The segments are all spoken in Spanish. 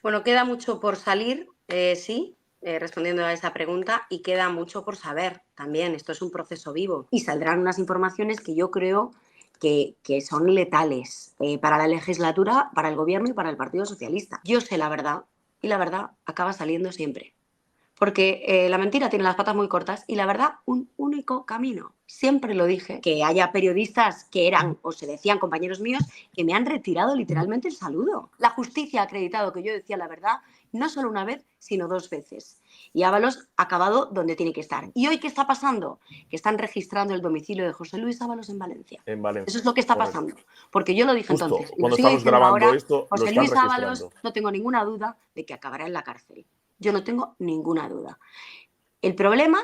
Bueno, queda mucho por salir, sí, respondiendo a esa pregunta, y queda mucho por saber también. Esto es un proceso vivo y saldrán unas informaciones que yo creo que son letales para la legislatura, para el gobierno y para el Partido Socialista. Yo sé la verdad y la verdad acaba saliendo siempre. Porque la mentira tiene las patas muy cortas y la verdad un único camino. Siempre lo dije, que haya periodistas que eran o se decían compañeros míos que me han retirado literalmente el saludo. La justicia ha acreditado que yo decía la verdad no solo una vez, sino 2 veces. Y Ábalos ha acabado donde tiene que estar. ¿Y hoy qué está pasando? Que están registrando el domicilio de José Luis Ábalos en Valencia. En Valencia. Eso es lo que está Correcto. pasando. Porque yo lo dije Justo entonces y lo cuando sigo estamos diciendo grabando ahora. esto, lo José están Luis Ábalos, registrando. no tengo ninguna duda de que acabará en la cárcel. Yo no tengo ninguna duda. El problema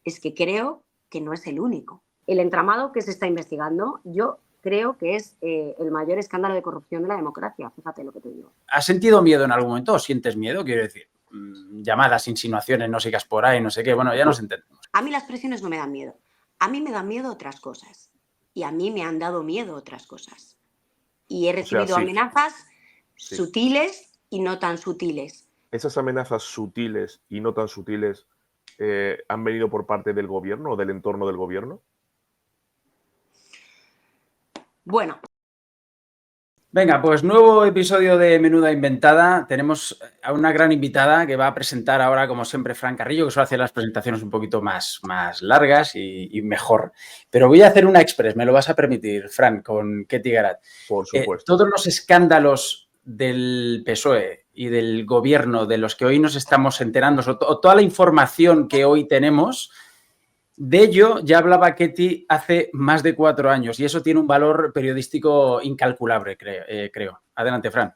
es que creo que no es el único. El entramado que se está investigando, yo creo que es el mayor escándalo de corrupción de la democracia. Fíjate lo que te digo. ¿Has sentido miedo en algún momento o sientes miedo? Quiero decir, llamadas, insinuaciones, no sigas por ahí, no sé qué. Bueno, ya nos entendemos. A mí las presiones no me dan miedo. A mí me dan miedo otras cosas. Y a mí me han dado miedo otras cosas. Y he recibido amenazas sutiles y no tan sutiles. ¿Esas amenazas sutiles y no tan sutiles han venido por parte del gobierno o del entorno del gobierno? Bueno. Venga, pues nuevo episodio de Menuda Inventada. Tenemos a una gran invitada que va a presentar ahora, como siempre, Fran Carrillo, que suele hacer las presentaciones un poquito más largas y mejor. Pero voy a hacer una express, me lo vas a permitir, Fran, con Ketty Garat. Por supuesto. Todos los escándalos del PSOE y del gobierno de los que hoy nos estamos enterando, o toda la información que hoy tenemos, de ello ya hablaba Ketty hace más de 4 años y eso tiene un valor periodístico incalculable, creo. Adelante, Fran.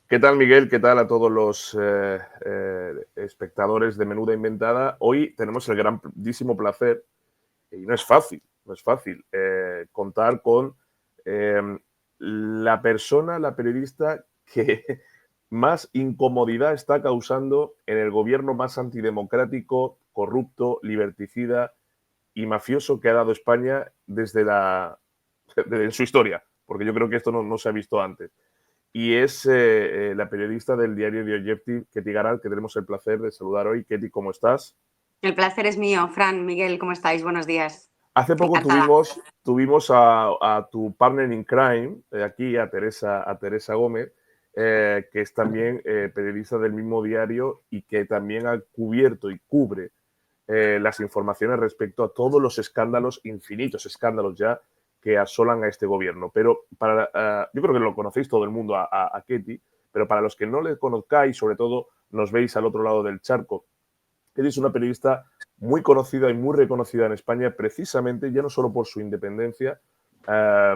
¿Qué tal, Miguel? ¿Qué tal a todos los espectadores de Menuda Inventada? Hoy tenemos el grandísimo placer, y no es fácil, contar con la persona, la periodista que más incomodidad está causando en el gobierno más antidemocrático, corrupto, liberticida y mafioso que ha dado España desde su historia, porque yo creo que esto no se ha visto antes. Y es la periodista del diario The Objective, Ketty Garat, que tenemos el placer de saludar hoy. Ketty, ¿cómo estás? El placer es mío. Fran, Miguel, ¿cómo estáis? Buenos días. Hace poco tuvimos a tu partner in crime, aquí, a Teresa Gómez, que es también periodista del mismo diario y que también ha cubierto y cubre las informaciones respecto a todos los escándalos, infinitos escándalos ya, que asolan a este gobierno. Pero yo creo que lo conocéis todo el mundo a Ketty, pero para los que no le conozcáis, sobre todo nos veis al otro lado del charco, Ketty es una periodista muy conocida y muy reconocida en España, precisamente ya no solo por su independencia,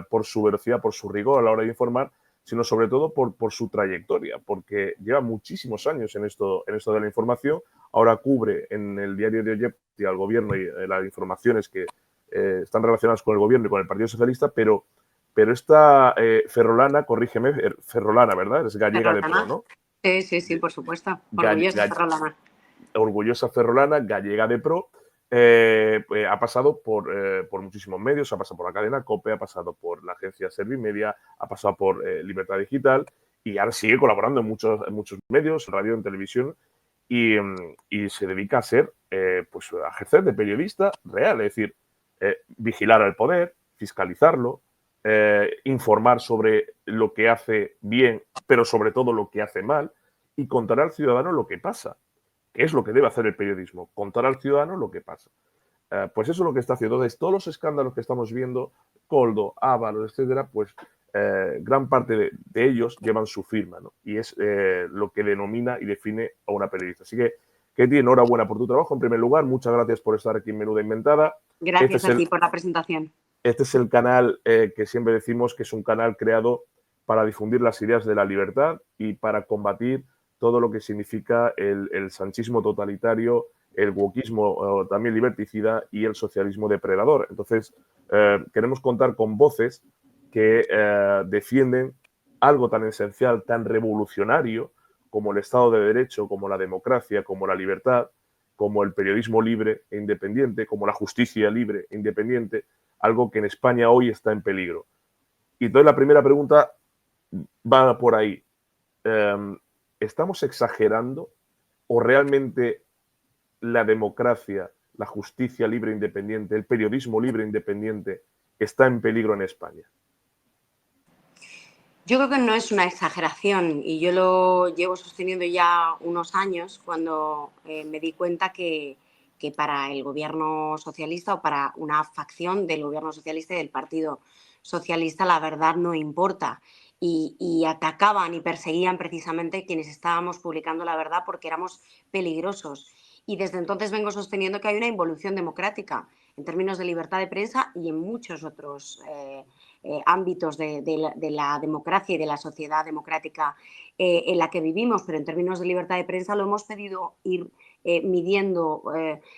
por su veracidad, por su rigor a la hora de informar, sino sobre todo por su trayectoria, porque lleva muchísimos años en esto de la información. Ahora cubre en el diario de Objective al gobierno y las informaciones que están relacionadas con el gobierno y con el Partido Socialista, pero esta ferrolana, corrígeme, ferrolana, ¿verdad? Es gallega de pro, ¿no? Sí, por supuesto. Orgullosa ferrolana. Orgullosa ferrolana, gallega de pro, ha pasado por muchísimos medios, ha pasado por la cadena COPE, ha pasado por la agencia Servimedia, ha pasado por Libertad Digital y ahora sigue colaborando en muchos medios, en radio, en televisión y se dedica a ser, a ejercer de periodista real, es decir, vigilar al poder, fiscalizarlo, informar sobre lo que hace bien, pero sobre todo lo que hace mal y contar al ciudadano lo que pasa. ¿Qué es lo que debe hacer el periodismo? Contar al ciudadano lo que pasa. Pues eso es lo que está haciendo. Entonces, todos los escándalos que estamos viendo, Coldo, Ábalos, etcétera, pues gran parte de ellos llevan su firma, ¿no? Y es lo que denomina y define a una periodista. Así que, Ketty, enhorabuena por tu trabajo. En primer lugar, muchas gracias por estar aquí en Menuda Inventada. Gracias a ti por la presentación. Este es el canal que siempre decimos que es un canal creado para difundir las ideas de la libertad y para combatir todo lo que significa el sanchismo totalitario, el wokismo también liberticida y el socialismo depredador. Entonces, queremos contar con voces que defienden algo tan esencial, tan revolucionario como el Estado de Derecho, como la democracia, como la libertad, como el periodismo libre e independiente, como la justicia libre e independiente, algo que en España hoy está en peligro. Y entonces la primera pregunta va por ahí. ¿estamos exagerando o realmente la democracia, la justicia libre e independiente, el periodismo libre e independiente está en peligro en España? Yo creo que no es una exageración y yo lo llevo sosteniendo ya unos años cuando me di cuenta que para el gobierno socialista o para una facción del gobierno socialista y del Partido Socialista la verdad no importa y atacaban y perseguían precisamente quienes estábamos publicando la verdad porque éramos peligrosos. Y desde entonces vengo sosteniendo que hay una involución democrática en términos de libertad de prensa y en muchos otros ámbitos de la democracia y de la sociedad democrática en la que vivimos, pero en términos de libertad de prensa lo hemos pedido ir midiendo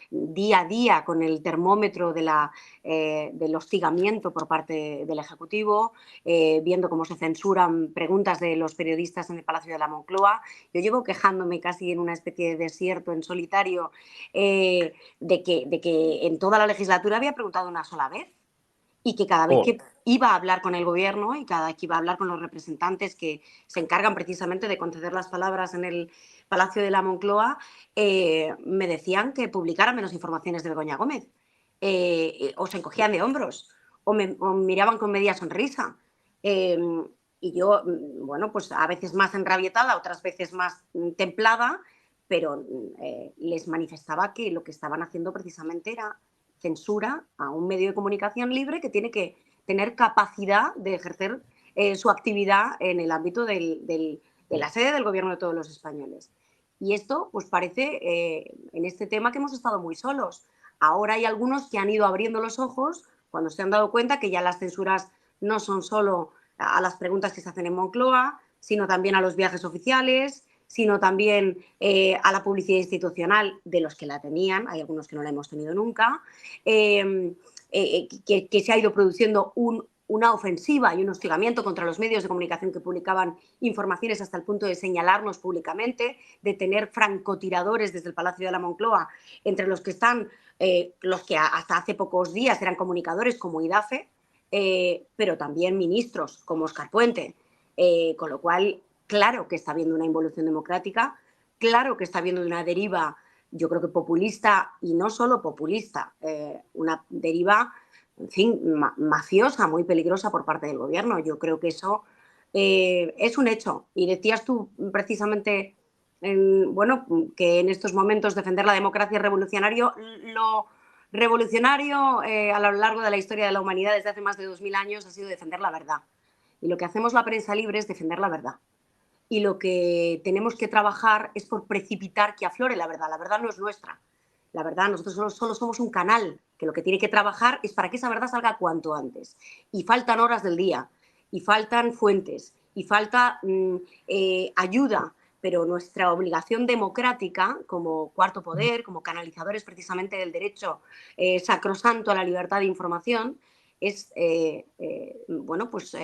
día a día con el termómetro del hostigamiento por parte del Ejecutivo, viendo cómo se censuran preguntas de los periodistas en el Palacio de la Moncloa. Yo llevo quejándome casi en una especie de desierto en solitario de que en toda la legislatura había preguntado una sola vez y que cada vez que iba a hablar con el gobierno y cada vez que iba a hablar con los representantes que se encargan precisamente de conceder las palabras en el Palacio de la Moncloa, me decían que publicara menos informaciones de Begoña Gómez, o se encogían de hombros, o me miraban con media sonrisa. Y yo, bueno, pues a veces más enrabietada, otras veces más templada, pero les manifestaba que lo que estaban haciendo precisamente era censura a un medio de comunicación libre que tiene que tener capacidad de ejercer su actividad en el ámbito de la sede del gobierno de todos los españoles. Y esto, pues parece, en este tema que hemos estado muy solos. Ahora hay algunos que han ido abriendo los ojos cuando se han dado cuenta que ya las censuras no son solo a las preguntas que se hacen en Moncloa, sino también a los viajes oficiales, sino también a la publicidad institucional de los que la tenían, hay algunos que no la hemos tenido nunca, que se ha ido produciendo una ofensiva y un hostigamiento contra los medios de comunicación que publicaban informaciones hasta el punto de señalarnos públicamente, de tener francotiradores desde el Palacio de la Moncloa, entre los que están los que hasta hace pocos días eran comunicadores como Idafe, pero también ministros como Óscar Puente, con lo cual claro que está habiendo una involución democrática, claro que está habiendo una deriva, yo creo que populista y no solo populista, una deriva, en fin, mafiosa, muy peligrosa por parte del gobierno. Yo creo que eso es un hecho. Y decías tú precisamente, bueno, que en estos momentos defender la democracia es revolucionario. Lo revolucionario a lo largo de la historia de la humanidad desde hace más de 2000 años ha sido defender la verdad. Y lo que hacemos la prensa libre es defender la verdad. Y lo que tenemos que trabajar es por precipitar que aflore la verdad. La verdad no es nuestra. La verdad, nosotros solo somos un canal que lo que tiene que trabajar es para que esa verdad salga cuanto antes. Y faltan horas del día, y faltan fuentes, y falta ayuda, pero nuestra obligación democrática como cuarto poder, como canalizadores precisamente del derecho sacrosanto a la libertad de información, es, bueno, pues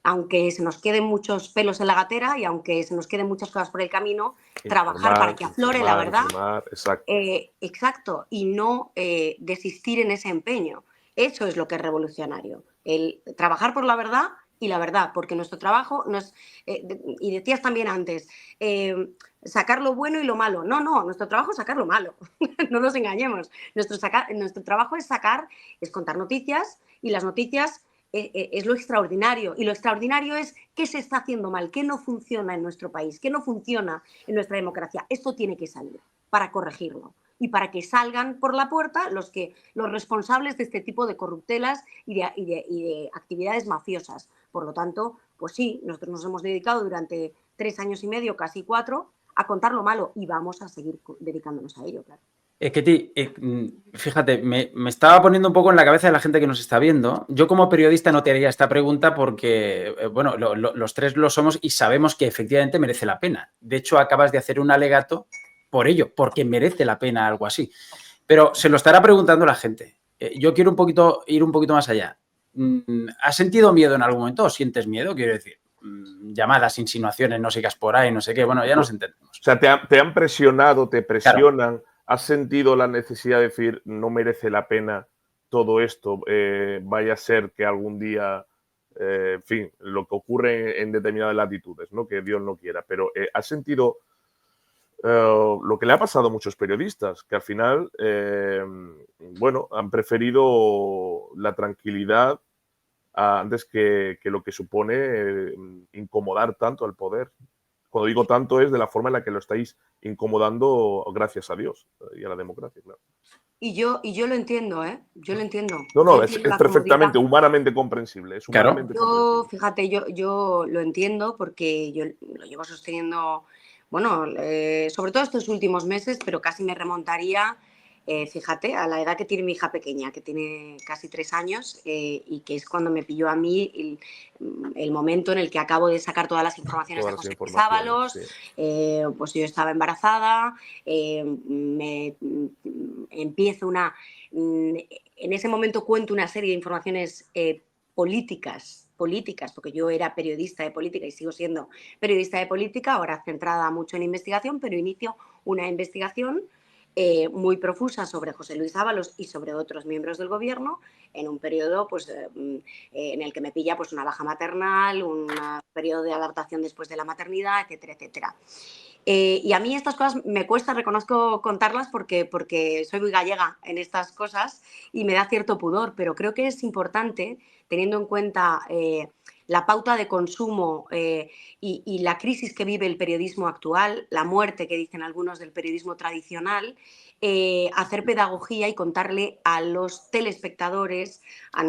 aunque se nos queden muchos pelos en la gatera y aunque se nos queden muchas cosas por el camino, trabajar para que aflore la verdad. Exacto. Exacto, y no desistir en ese empeño. Eso es lo que es revolucionario, el trabajar por la verdad y la verdad, porque nuestro trabajo no es, y decías también antes, sacar lo bueno y lo malo. No, nuestro trabajo es sacar lo malo, no nos engañemos. Nuestro trabajo es contar noticias y las noticias es lo extraordinario. Y lo extraordinario es qué se está haciendo mal, qué no funciona en nuestro país, qué no funciona en nuestra democracia. Esto tiene que salir para corregirlo y para que salgan por la puerta los responsables de este tipo de corruptelas y de actividades mafiosas. Por lo tanto, pues sí, nosotros nos hemos dedicado durante 3 años y medio, casi 4, a contar lo malo y vamos a seguir dedicándonos a ello, claro. Ketty, fíjate, me estaba poniendo un poco en la cabeza de la gente que nos está viendo. Yo como periodista no te haría esta pregunta porque, bueno, los tres lo somos y sabemos que efectivamente merece la pena. De hecho, acabas de hacer un alegato por ello, porque merece la pena algo así. Pero se lo estará preguntando la gente. Yo quiero ir un poquito más allá. ¿Has sentido miedo en algún momento o sientes miedo? Quiero decir, llamadas, insinuaciones, no sigas por ahí, no sé qué. Bueno, ya nos entendemos. O sea, te han presionado, te presionan. Claro. ¿Has sentido la necesidad de decir no merece la pena todo esto? Vaya a ser que algún día en fin, lo que ocurre en determinadas latitudes, ¿no? Que Dios no quiera. Pero ¿has sentido lo que le ha pasado a muchos periodistas, que al final, bueno, han preferido la tranquilidad antes que lo que supone incomodar tanto al poder? Cuando digo tanto es de la forma en la que lo estáis incomodando, gracias a Dios y a la democracia, claro. Y yo lo entiendo, ¿eh? Yo lo entiendo. No, Yo no, es entiendo la perfectamente, comodidad. humanamente comprensible. Es Claro. humanamente comprensible. Fíjate, yo lo entiendo porque yo lo llevo sosteniendo, bueno, sobre todo estos últimos meses, pero casi me remontaría, fíjate, a la edad que tiene mi hija pequeña, que tiene casi 3 años, y que es cuando me pilló a mí el momento en el que acabo de sacar todas las informaciones Todas de las José Luis informaciones, Ábalos. sí. Pues yo estaba embarazada, empiezo en ese momento cuento una serie de informaciones políticas, porque yo era periodista de política y sigo siendo periodista de política, ahora centrada mucho en investigación, pero inicio una investigación muy profusa sobre José Luis Ábalos y sobre otros miembros del gobierno en un periodo pues, en el que me pilla pues, una baja maternal, un periodo de adaptación después de la maternidad, etcétera, etcétera. Y a mí estas cosas me cuesta, reconozco, contarlas porque soy muy gallega en estas cosas y me da cierto pudor, pero creo que es importante, teniendo en cuenta la pauta de consumo y la crisis que vive el periodismo actual, la muerte que dicen algunos del periodismo tradicional, hacer pedagogía y contarle a los telespectadores, a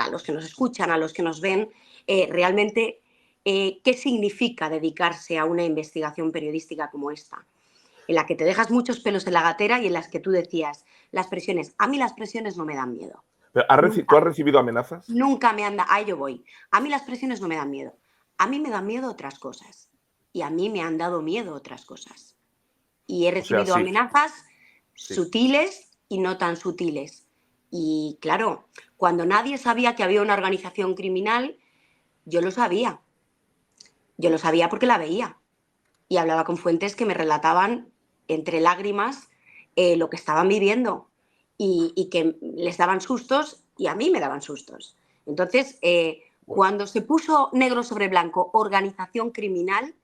los que nos escuchan, a los que nos ven, realmente qué significa dedicarse a una investigación periodística como esta, en la que te dejas muchos pelos en la gatera y en las que tú decías, las presiones, a mí las presiones no me dan miedo. Pero, ¿tú has recibido amenazas? Nunca me han dado, a ello voy. A mí las presiones no me dan miedo. A mí me dan miedo otras cosas. Y a mí me han dado miedo otras cosas. Y he recibido sí. amenazas Sí. sutiles y no tan sutiles. Y claro, cuando nadie sabía que había una organización criminal, yo lo sabía. Yo lo sabía porque la veía. Y hablaba con fuentes que me relataban entre lágrimas lo que estaban viviendo y que les daban sustos y a mí me daban sustos. Entonces, cuando se puso negro sobre blanco organización criminal,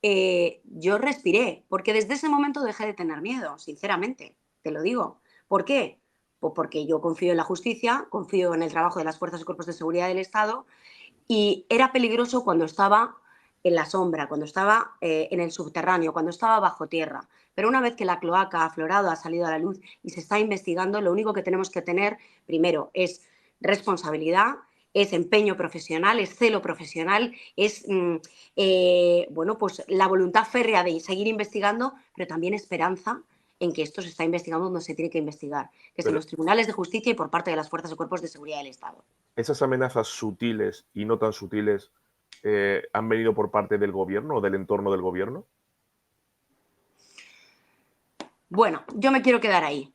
yo respiré, porque desde ese momento dejé de tener miedo, sinceramente, te lo digo. ¿Por qué? Pues porque yo confío en la justicia, confío en el trabajo de las fuerzas y cuerpos de seguridad del Estado y era peligroso cuando estaba en la sombra, cuando estaba en el subterráneo, cuando estaba bajo tierra. Pero una vez que la cloaca ha aflorado, ha salido a la luz y se está investigando, lo único que tenemos que tener, primero, es responsabilidad, es empeño profesional, es celo profesional, es bueno, pues la voluntad férrea de seguir investigando, pero también esperanza en que esto se está investigando donde se tiene que investigar, que es en los tribunales de justicia y por parte de las fuerzas y cuerpos de seguridad del Estado. ¿Esas amenazas sutiles y no tan sutiles han venido por parte del gobierno o del entorno del gobierno? Bueno, yo me quiero quedar ahí.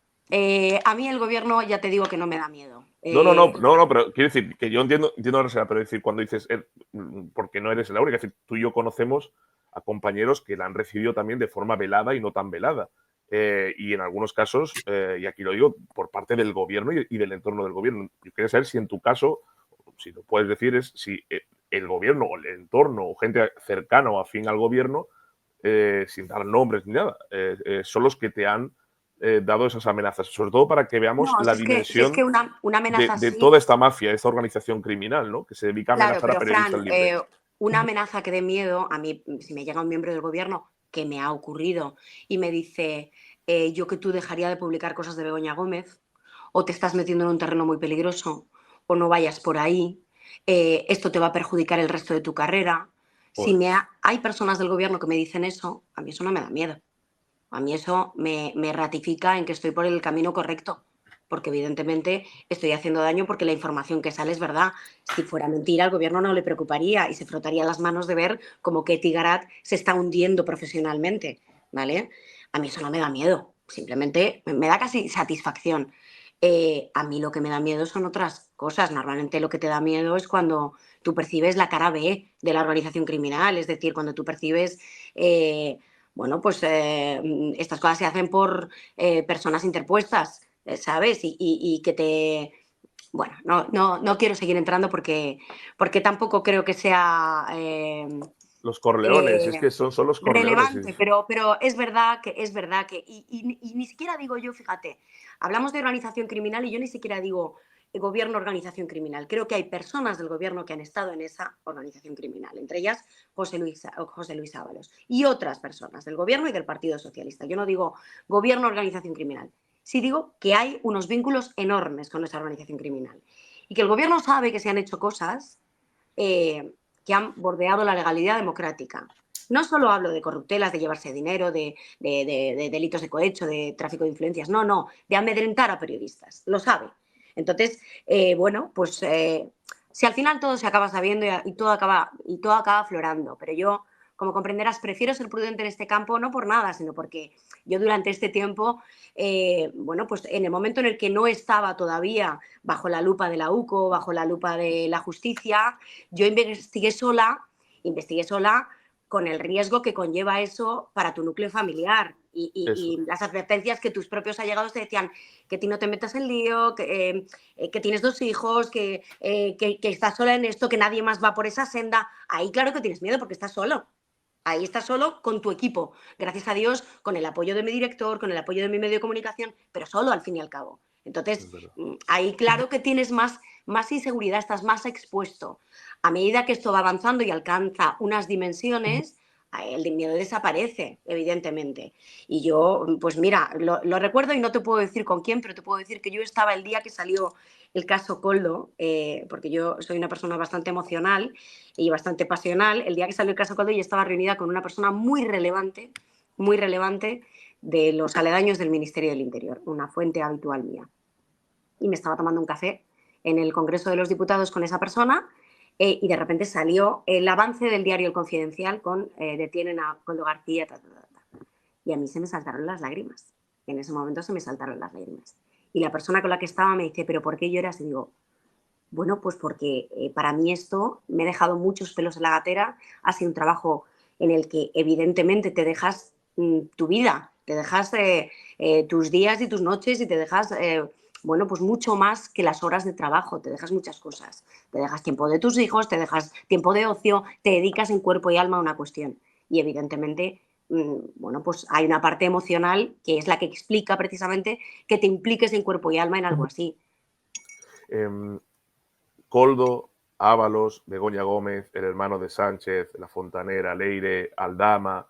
A mí el gobierno ya te digo que no me da miedo. No, pero quiero decir que yo entiendo la reserva, pero decir, cuando dices, porque no eres la única, es decir, tú y yo conocemos a compañeros que la han recibido también de forma velada y no tan velada. Y en algunos casos, y aquí lo digo, por parte del gobierno y del entorno del gobierno. Yo quería saber si en tu caso, si lo puedes decir, es si el gobierno o el entorno o gente cercana o afín al gobierno, sin dar nombres ni nada, son los que te han dado esas amenazas, sobre todo para que veamos la dimensión que una amenaza de así, toda esta mafia, esta organización criminal, ¿no? Que se dedica a claro, amenazar a pero periodistas Fran, libres. una amenaza que dé miedo, a mí, si me llega un miembro del gobierno, que me ha ocurrido, y me dice, yo que tú dejaría de publicar cosas de Begoña Gómez, o te estás metiendo en un terreno muy peligroso, o no vayas por ahí, esto te va a perjudicar el resto de tu carrera. Si hay personas del gobierno que me dicen eso, a mí eso no me da miedo. A mí eso me ratifica en que estoy por el camino correcto, porque evidentemente estoy haciendo daño porque la información que sale es verdad. Si fuera mentira, al gobierno no le preocuparía y se frotaría las manos de ver cómo Ketty Garat se está hundiendo profesionalmente, ¿vale? A mí eso no me da miedo, simplemente me da casi satisfacción. A mí lo que me da miedo son otras cosas. Normalmente lo que te da miedo es cuando tú percibes la cara B de la organización criminal, es decir, cuando tú percibes... bueno, pues estas cosas se hacen por personas interpuestas, ¿sabes? Y que te bueno, no quiero seguir entrando porque tampoco creo que sea Los Corleones, es que son los Corleones. relevante, pero es verdad que y ni siquiera digo yo, fíjate, hablamos de organización criminal y yo ni siquiera digo gobierno, organización criminal. Creo que hay personas del gobierno que han estado en esa organización criminal, entre ellas José Luis Ábalos, y otras personas del gobierno y del Partido Socialista. Yo no digo gobierno, organización criminal. Sí digo que hay unos vínculos enormes con esa organización criminal y que el gobierno sabe que se han hecho cosas que han bordeado la legalidad democrática. No solo hablo de corruptelas, de llevarse dinero, de delitos de cohecho, de tráfico de influencias, no, de amedrentar a periodistas, lo sabe. Entonces, bueno, pues si al final todo se acaba sabiendo y todo acaba aflorando, pero yo, como comprenderás, prefiero ser prudente en este campo, no por nada, sino porque yo durante este tiempo, bueno, pues en el momento en el que no estaba todavía bajo la lupa de la UCO, bajo la lupa de la justicia, yo investigué sola con el riesgo que conlleva eso para tu núcleo familiar y las advertencias que tus propios allegados te decían, que ti no te metas en lío, que tienes 2 hijos, que estás sola en esto, que nadie más va por esa senda. Ahí claro que tienes miedo porque estás solo. Ahí estás solo con tu equipo, gracias a Dios, con el apoyo de mi director, con el apoyo de mi medio de comunicación, pero solo al fin y al cabo. Entonces, ahí claro que tienes más inseguridad, estás más expuesto. A medida que esto va avanzando y alcanza unas dimensiones, el miedo desaparece, evidentemente. Y yo, pues mira, lo recuerdo y no te puedo decir con quién, pero te puedo decir que yo estaba el día que salió el caso Koldo, porque yo soy una persona bastante emocional y bastante pasional. El día que salió el caso Koldo yo estaba reunida con una persona muy relevante de los aledaños del Ministerio del Interior, una fuente habitual mía. Y me estaba tomando un café en el Congreso de los Diputados con esa persona y de repente salió el avance del diario El Confidencial con detienen a Koldo García, y a mí se me saltaron las lágrimas. En ese momento se me saltaron las lágrimas. Y la persona con la que estaba me dice, ¿pero por qué lloras? Y digo, bueno, pues porque para mí esto me ha dejado muchos pelos en la gatera, ha sido un trabajo en el que evidentemente te dejas tu vida, te dejas tus días y tus noches y te dejas, bueno, pues mucho más que las horas de trabajo, te dejas muchas cosas, te dejas tiempo de tus hijos, te dejas tiempo de ocio, te dedicas en cuerpo y alma a una cuestión y evidentemente, bueno, pues hay una parte emocional que es la que explica precisamente que te impliques en cuerpo y alma en algo así. Koldo, Ábalos, Begoña Gómez, el hermano de Sánchez, La Fontanera, Leire, Aldama,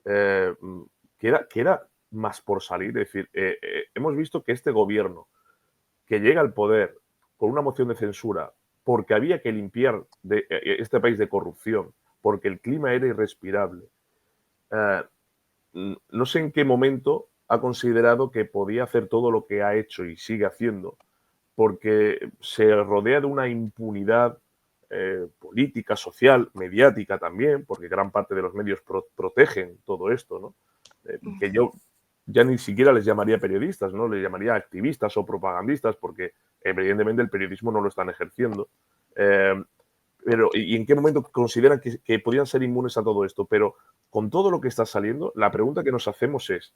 que era más por salir. Es decir, hemos visto que este gobierno que llega al poder por una moción de censura, porque había que limpiar este país de corrupción, porque el clima era irrespirable, no sé en qué momento ha considerado que podía hacer todo lo que ha hecho y sigue haciendo, porque se rodea de una impunidad política, social, mediática también, porque gran parte de los medios protegen todo esto, ¿no? Que yo ya ni siquiera les llamaría periodistas, ¿no? Les llamaría activistas o propagandistas, porque evidentemente el periodismo no lo están ejerciendo. Pero, ¿y en qué momento consideran que podían ser inmunes a todo esto? Pero con todo lo que está saliendo, la pregunta que nos hacemos es,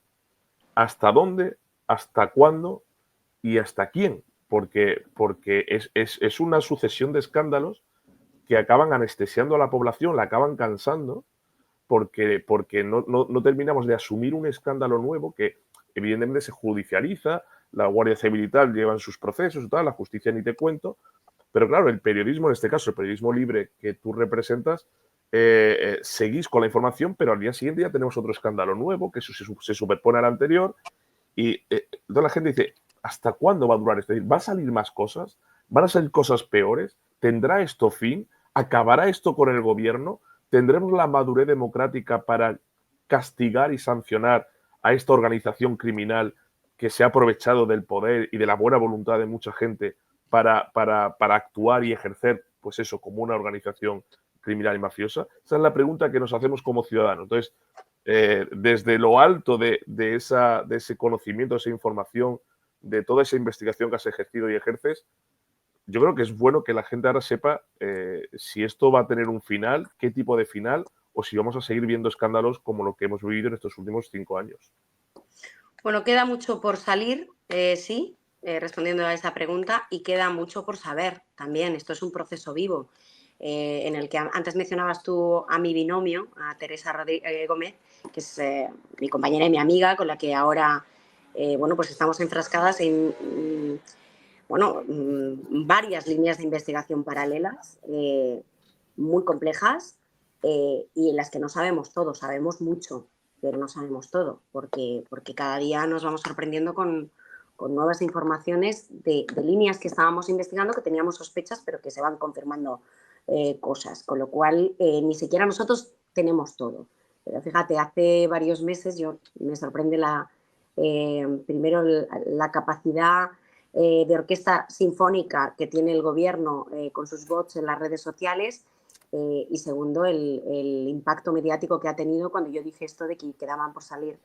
¿hasta dónde, hasta cuándo y hasta quién? Porque es una sucesión de escándalos que acaban anestesiando a la población, la acaban cansando, porque no terminamos de asumir un escándalo nuevo que evidentemente se judicializa, la Guardia Civil y tal llevan sus procesos y tal, la justicia ni te cuento, pero claro, el periodismo, en este caso, el periodismo libre que tú representas, seguís con la información, pero al día siguiente ya tenemos otro escándalo nuevo que se superpone al anterior y toda la gente dice, ¿hasta cuándo va a durar esto? ¿Va a salir más cosas? ¿Van a salir cosas peores? ¿Tendrá esto fin? ¿Acabará esto con el gobierno? ¿Tendremos la madurez democrática para castigar y sancionar a esta organización criminal que se ha aprovechado del poder y de la buena voluntad de mucha gente para actuar y ejercer, pues eso, como una organización criminal y mafiosa? Esa es la pregunta que nos hacemos como ciudadanos. Entonces, desde lo alto de ese conocimiento, de esa información, de toda esa investigación que has ejercido y ejerces, yo creo que es bueno que la gente ahora sepa si esto va a tener un final, qué tipo de final, o si vamos a seguir viendo escándalos como lo que hemos vivido en estos últimos 5 años. Bueno, queda mucho por salir, sí. respondiendo a esa pregunta y queda mucho por saber también. Esto es un proceso vivo en el que antes mencionabas tú a mi binomio, a Teresa Gómez, que es mi compañera y mi amiga, con la que ahora bueno, pues estamos enfrascadas en bueno, varias líneas de investigación paralelas, muy complejas y en las que no sabemos todo, sabemos mucho, pero no sabemos todo, porque cada día nos vamos sorprendiendo con nuevas informaciones de líneas que estábamos investigando, que teníamos sospechas, pero que se van confirmando cosas, con lo cual ni siquiera nosotros tenemos todo. Pero fíjate, hace varios meses me sorprende primero la capacidad de orquesta sinfónica que tiene el gobierno con sus bots en las redes sociales y segundo, el impacto mediático que ha tenido cuando yo dije esto de que quedaban por salir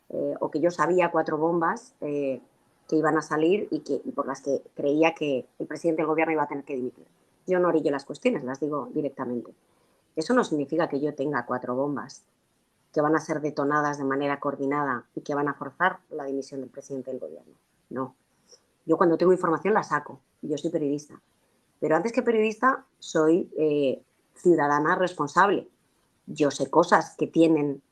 o que yo sabía 4 bombas que iban a salir y por las que creía que el presidente del gobierno iba a tener que dimitir. Yo no orillo las cuestiones, las digo directamente. Eso no significa que yo tenga 4 bombas que van a ser detonadas de manera coordinada y que van a forzar la dimisión del presidente del gobierno. No. Yo cuando tengo información la saco. Yo soy periodista. Pero antes que periodista soy ciudadana responsable. Yo sé cosas que tienen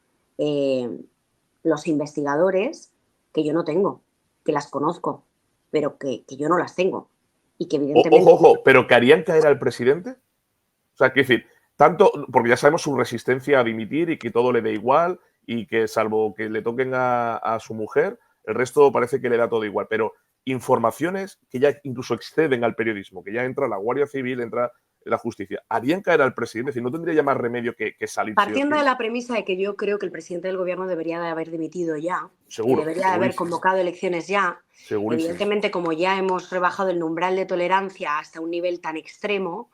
los investigadores que yo no tengo, que las conozco, pero que yo no las tengo. Y que evidentemente... Ojo, pero ¿que harían caer al presidente? O sea, quiero decir, tanto, porque ya sabemos su resistencia a dimitir y que todo le dé igual y que salvo que le toquen a su mujer, el resto parece que le da todo igual. Pero informaciones que ya incluso exceden al periodismo, que ya entra la Guardia Civil, entra la justicia, ¿harían caer al presidente? Es decir, ¿no tendría ya más remedio que salir? Partiendo de la premisa de que yo creo que el presidente del gobierno debería de haber dimitido ya, Seguro, que debería de haber convocado elecciones ya, evidentemente como ya hemos rebajado el umbral de tolerancia hasta un nivel tan extremo,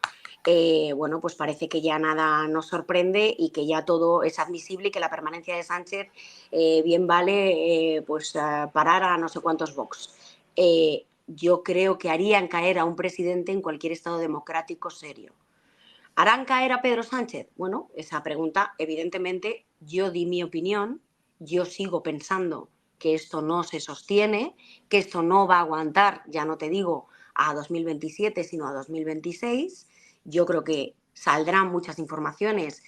bueno, pues parece que ya nada nos sorprende y que ya todo es admisible y que la permanencia de Sánchez bien vale parar a no sé cuántos Vox. Yo creo que harían caer a un presidente en cualquier estado democrático serio. ¿Harán caer a Pedro Sánchez? Bueno, esa pregunta, evidentemente, yo di mi opinión, yo sigo pensando que esto no se sostiene, que esto no va a aguantar, ya no te digo a 2027, sino a 2026. Yo creo que saldrán muchas informaciones,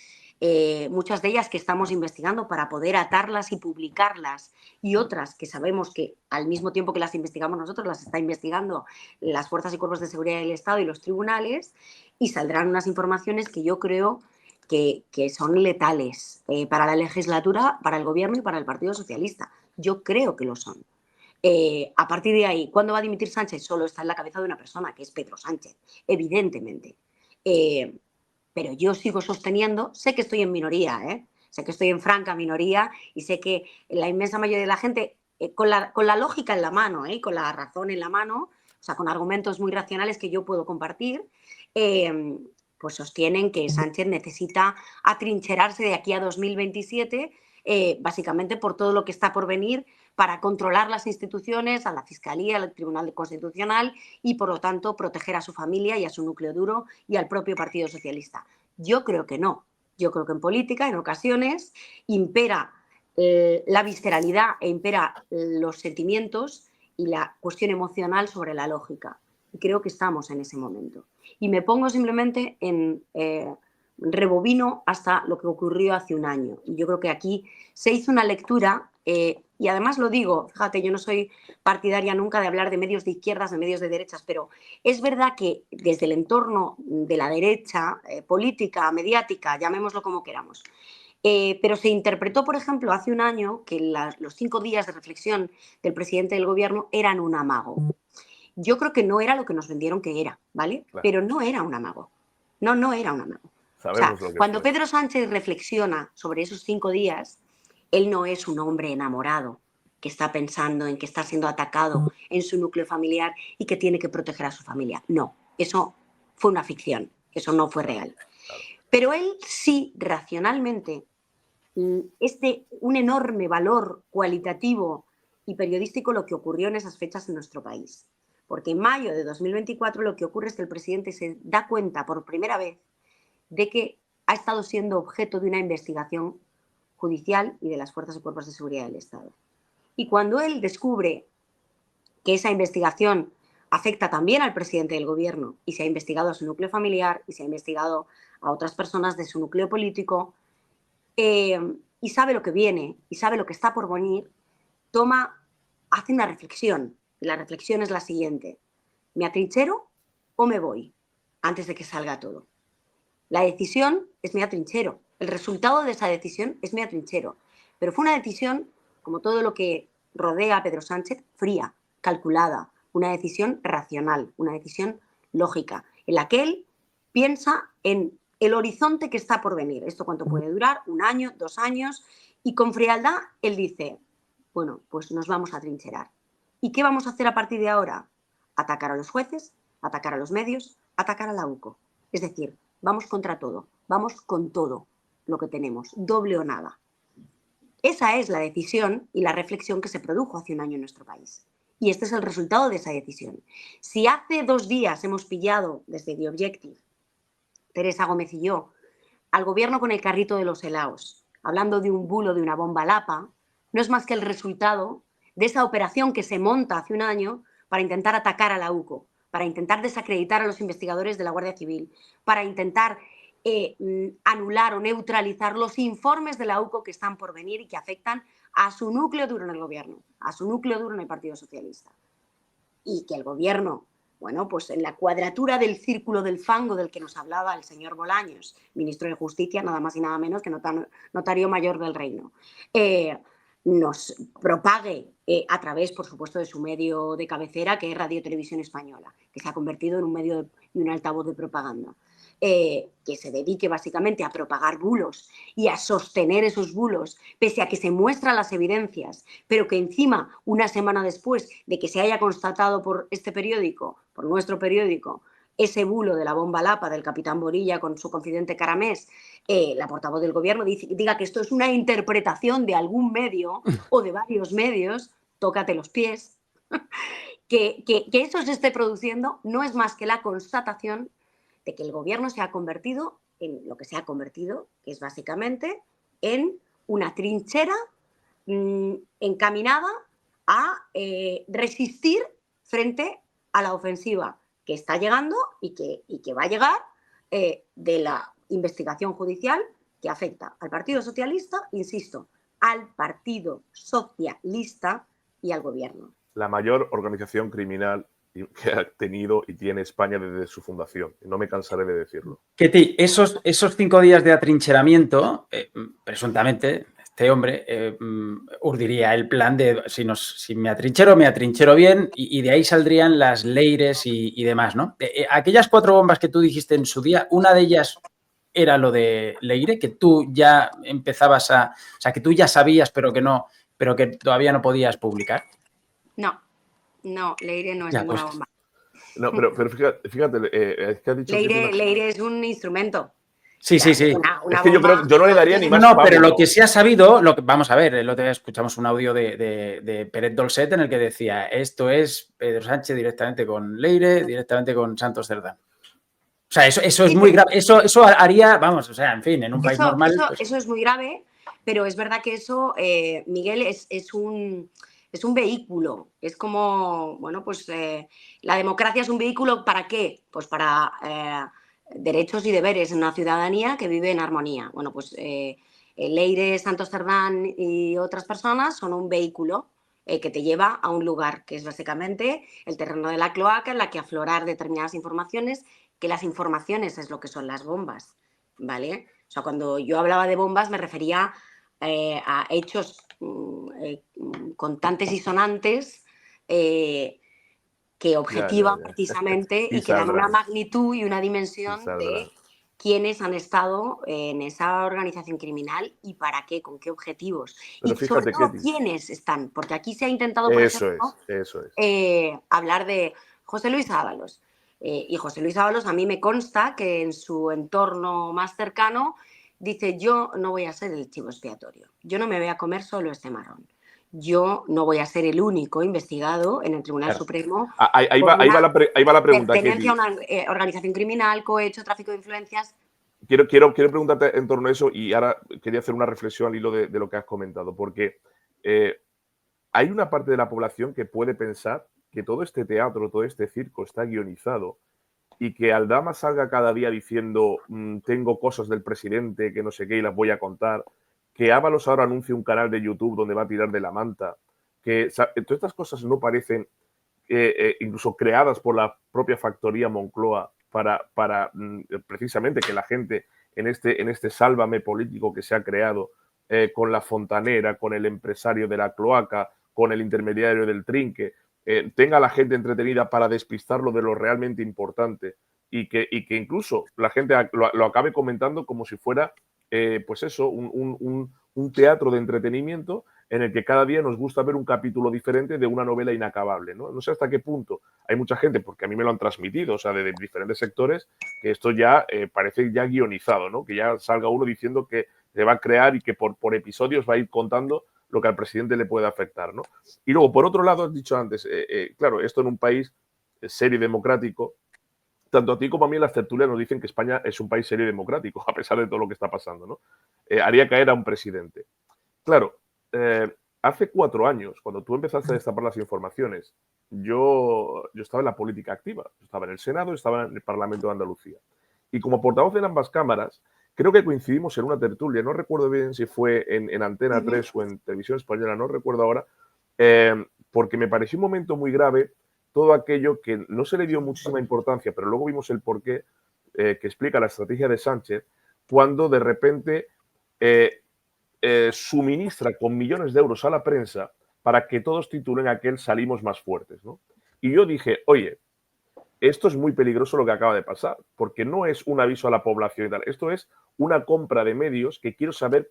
muchas de ellas que estamos investigando para poder atarlas y publicarlas, y otras que sabemos que al mismo tiempo que las investigamos nosotros, las está investigando las fuerzas y cuerpos de seguridad del Estado y los tribunales, y saldrán unas informaciones que yo creo que son letales para la legislatura, para el gobierno y para el Partido Socialista. Yo creo que lo son. A partir de ahí, ¿cuándo va a dimitir Sánchez? Solo está en la cabeza de una persona, que es Pedro Sánchez, evidentemente. Pero yo sigo sosteniendo, sé que estoy en minoría, sé que estoy en franca minoría y sé que la inmensa mayoría de la gente, con la lógica en la mano y con la razón en la mano, o sea, con argumentos muy racionales que yo puedo compartir, pues sostienen que Sánchez necesita atrincherarse de aquí a 2027, básicamente por todo lo que está por venir para controlar las instituciones, a la Fiscalía, al Tribunal Constitucional y, por lo tanto, proteger a su familia y a su núcleo duro y al propio Partido Socialista. Yo creo que no. Yo creo que en política, en ocasiones, impera la visceralidad e impera los sentimientos y la cuestión emocional sobre la lógica. Y creo que estamos en ese momento. Y me pongo simplemente en rebobino hasta lo que ocurrió hace un año. Y yo creo que aquí se hizo una lectura, y además lo digo, fíjate, yo no soy partidaria nunca de hablar de medios de izquierdas, de medios de derechas, pero es verdad que desde el entorno de la derecha, política, mediática, llamémoslo como queramos, pero se interpretó, por ejemplo, hace un año que los 5 días de reflexión del presidente del gobierno eran un amago. Yo creo que no era lo que nos vendieron que era, ¿vale? Claro. Pero no era un amago. No era un amago. Sabemos cuando Pedro Sánchez reflexiona sobre esos 5 días, él no es un hombre enamorado que está pensando en que está siendo atacado en su núcleo familiar y que tiene que proteger a su familia. No, eso fue una ficción, eso no fue real. Pero él sí, racionalmente, un enorme valor cualitativo y periodístico lo que ocurrió en esas fechas en nuestro país. Porque en mayo de 2024 lo que ocurre es que el presidente se da cuenta por primera vez de que ha estado siendo objeto de una investigación judicial y de las fuerzas y cuerpos de seguridad del Estado. Y cuando él descubre que esa investigación afecta también al presidente del gobierno y se ha investigado a su núcleo familiar y se ha investigado a otras personas de su núcleo político, y sabe lo que viene y sabe lo que está por venir, hace una reflexión. Y la reflexión es la siguiente: ¿me atrinchero o me voy antes de que salga todo? La decisión es me atrinchero. El resultado de esa decisión es me atrinchero. Pero fue una decisión, como todo lo que rodea a Pedro Sánchez, fría, calculada, una decisión racional, una decisión lógica, en la que él piensa en el horizonte que está por venir. ¿Esto cuánto puede durar? 1 año, 2 años. Y con frialdad él dice, bueno, pues nos vamos a atrincherar. ¿Y qué vamos a hacer a partir de ahora? Atacar a los jueces, atacar a los medios, atacar a la UCO. Es decir, vamos contra todo, vamos con todo lo que tenemos, doble o nada. Esa es la decisión y la reflexión que se produjo hace 1 año en nuestro país. Y este es el resultado de esa decisión. Si hace 2 días hemos pillado desde The Objective, Teresa Gómez y yo, al gobierno con el carrito de los helados, hablando de un bulo, de una bomba lapa, no es más que el resultado de esa operación que se monta hace 1 año para intentar atacar a la UCO, para intentar desacreditar a los investigadores de la Guardia Civil, para intentar anular o neutralizar los informes de la UCO que están por venir y que afectan a su núcleo duro en el gobierno, a su núcleo duro en el Partido Socialista. Y que el gobierno, bueno, pues en la cuadratura del círculo del fango del que nos hablaba el señor Bolaños, ministro de Justicia, nada más y nada menos que notario mayor del reino, nos propague a través, por supuesto, de su medio de cabecera, que es Radio Televisión Española, que se ha convertido en un medio y un altavoz de propaganda. Que se dedique básicamente a propagar bulos y a sostener esos bulos, pese a que se muestran las evidencias, pero que encima, 1 semana después de que se haya constatado por este periódico, por nuestro periódico, ese bulo de la bomba lapa del capitán Borilla con su confidente Caramés, la portavoz del gobierno diga que esto es una interpretación de algún medio o de varios medios, tócate los pies, que eso se esté produciendo no es más que la constatación de que el gobierno se ha convertido en lo que se ha convertido, que es básicamente en una trinchera encaminada a resistir frente a la ofensiva que está llegando y que va a llegar de la investigación judicial que afecta al Partido Socialista, insisto, al Partido Socialista y al gobierno. La mayor organización criminal que ha tenido y tiene España desde su fundación. No me cansaré de decirlo. Ketty, esos 5 días de atrincheramiento, presuntamente, este hombre urdiría el plan de si me atrinchero bien, y de ahí saldrían las leires y demás, ¿no? Aquellas 4 bombas que tú dijiste en su día, una de ellas era lo de Leire, que tú ya empezabas o sea, que tú ya sabías, pero que todavía no podías publicar. No, Leire no es ninguna bomba. No, pero fíjate, es que has dicho Leire es un instrumento. Sí. Una es que bomba, yo no le daría ni más. No, pero lo que sí ha sabido, vamos a ver, el otro día escuchamos un audio de Peret Dolcet en el que decía, esto es Pedro Sánchez directamente con Leire, directamente con Santos Cerdán. O sea, eso es muy grave. Eso haría, vamos, o sea, en fin, en un país normal. Eso es muy grave, pero es verdad que eso, Miguel, es un vehículo. Es como, bueno, pues la democracia es un vehículo ¿para qué? Pues para derechos y deberes en una ciudadanía que vive en armonía. Bueno, pues Leire, Santos Cerdán y otras personas son un vehículo que te lleva a un lugar que es básicamente el terreno de la cloaca en la que aflorar determinadas informaciones, que las informaciones es lo que son las bombas, ¿vale? O sea, cuando yo hablaba de bombas me refería a hechos contantes y sonantes que objetivan precisamente y que dan una magnitud y una dimensión de quiénes han estado en esa organización criminal y para qué, con qué objetivos. Pero y sobre todo quiénes están, porque aquí se ha intentado, por ejemplo, hablar de José Luis Ábalos. Y José Luis Ábalos, a mí me consta que en su entorno más cercano dice, yo no voy a ser el chivo expiatorio, yo no me voy a comer solo este marrón. Yo no voy a ser el único investigado en el Tribunal Supremo. Ahí va la pregunta. Pertenencia a una organización criminal, cohecho, tráfico de influencias. Quiero preguntarte en torno a eso y ahora quería hacer una reflexión al hilo de lo que has comentado, porque hay una parte de la población que puede pensar que todo este teatro, todo este circo está guionizado y que Aldama salga cada día diciendo tengo cosas del presidente que no sé qué y las voy a contar, que Ábalos ahora anuncie un canal de YouTube donde va a tirar de la manta, que todas estas cosas no parecen incluso creadas por la propia factoría Moncloa para precisamente que la gente en este sálvame político que se ha creado con la fontanera, con el empresario de la cloaca, con el intermediario del trinque, tenga a la gente entretenida para despistarlo de lo realmente importante y que incluso la gente lo acabe comentando como si fuera, pues eso, un teatro de entretenimiento en el que cada día nos gusta ver un capítulo diferente de una novela inacabable, ¿no? No sé hasta qué punto hay mucha gente, porque a mí me lo han transmitido, o sea, de diferentes sectores, que esto ya parece ya guionizado, ¿no? Que ya salga uno diciendo que se va a crear y que por episodios va a ir contando lo que al presidente le puede afectar, ¿no? Y luego, por otro lado, has dicho antes, claro, esto en un país serio y democrático, tanto a ti como a mí en las tertulias nos dicen que España es un país serio y democrático, a pesar de todo lo que está pasando, ¿no? Haría caer a un presidente. Claro, hace 4 años, cuando tú empezaste a destapar las informaciones, yo estaba en la política activa, estaba en el Senado, estaba en el Parlamento de Andalucía. Y como portavoz en ambas cámaras, creo que coincidimos en una tertulia, no recuerdo bien si fue en Antena 3 o en Televisión Española, no recuerdo ahora, porque me pareció un momento muy grave todo aquello que no se le dio muchísima importancia, pero luego vimos el porqué que explica la estrategia de Sánchez, cuando de repente suministra con millones de euros a la prensa para que todos titulen aquel salimos más fuertes, ¿no? Y yo dije, oye, esto es muy peligroso lo que acaba de pasar, porque no es un aviso a la población y tal, esto es una compra de medios que quiero saber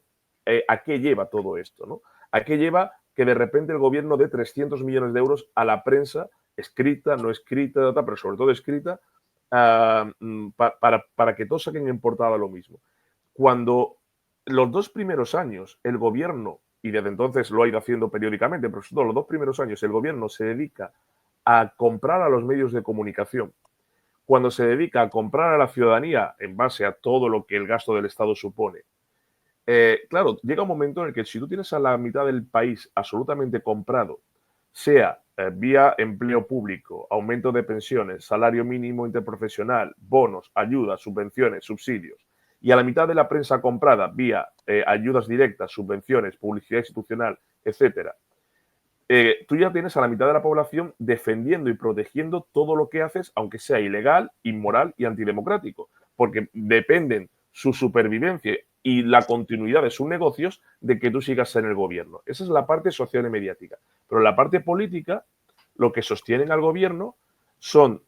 a qué lleva todo esto, ¿no? A qué lleva que de repente el gobierno dé 300 millones de euros a la prensa, escrita, no escrita, pero sobre todo escrita, para que todos saquen en portada lo mismo. Cuando los 2 primeros años el gobierno, y desde entonces lo ha ido haciendo periódicamente, pero sobre todo los 2 primeros años el gobierno se dedica a comprar a los medios de comunicación, cuando se dedica a comprar a la ciudadanía en base a todo lo que el gasto del Estado supone, claro, llega un momento en el que si tú tienes a la mitad del país absolutamente comprado, sea vía empleo público, aumento de pensiones, salario mínimo interprofesional, bonos, ayudas, subvenciones, subsidios, y a la mitad de la prensa comprada vía ayudas directas, subvenciones, publicidad institucional, etcétera, tú ya tienes a la mitad de la población defendiendo y protegiendo todo lo que haces, aunque sea ilegal, inmoral y antidemocrático, porque dependen su supervivencia y la continuidad de sus negocios de que tú sigas en el gobierno. Esa es la parte social y mediática. Pero en la parte política, lo que sostienen al gobierno son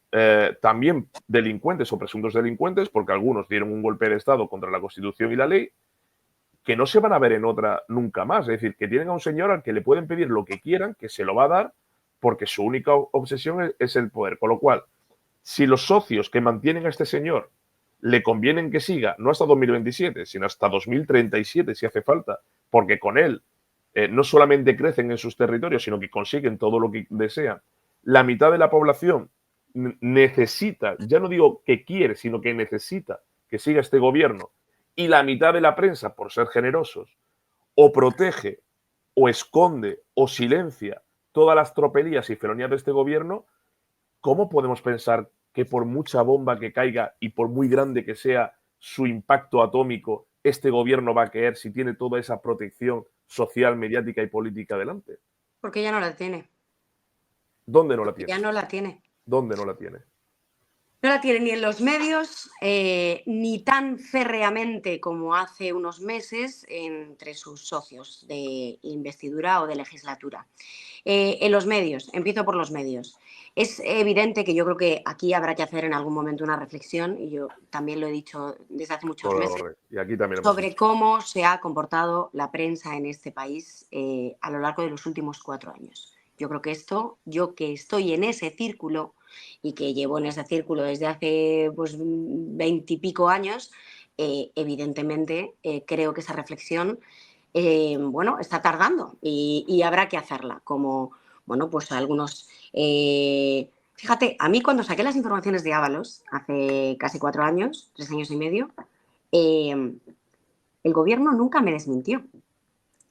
también delincuentes o presuntos delincuentes, porque algunos dieron un golpe de Estado contra la Constitución y la ley, que no se van a ver en otra nunca más. Es decir, que tienen a un señor al que le pueden pedir lo que quieran, que se lo va a dar, porque su única obsesión es el poder. Con lo cual, si los socios que mantienen a este señor le convienen que siga, no hasta 2027, sino hasta 2037 si hace falta, porque con él no solamente crecen en sus territorios, sino que consiguen todo lo que desean, la mitad de la población necesita, ya no digo que quiere, sino que necesita que siga este gobierno, y la mitad de la prensa, por ser generosos, o protege, o esconde, o silencia todas las tropelías y felonías de este gobierno, ¿cómo podemos pensar que por mucha bomba que caiga y por muy grande que sea su impacto atómico, este gobierno va a caer si tiene toda esa protección social, mediática y política delante? Porque ya no la tiene. ¿Dónde no la tiene? Ya no la tiene. ¿Dónde no la tiene? No la tiene ni en los medios, ni tan férreamente como hace unos meses entre sus socios de investidura o de legislatura. En los medios, empiezo por los medios. Es evidente que yo creo que aquí habrá que hacer en algún momento una reflexión, y yo también lo he dicho desde hace muchos meses, y aquí también sobre cómo se ha comportado la prensa en este país a lo largo de los últimos 4 años. Yo creo que esto, yo que estoy en ese círculo y que llevo en ese círculo desde hace 20 y pico años, evidentemente creo que esa reflexión está tardando y habrá que hacerla. Como, pues algunos... fíjate, a mí cuando saqué las informaciones de Ábalos hace casi 4 años, 3 años y medio, el gobierno nunca me desmintió.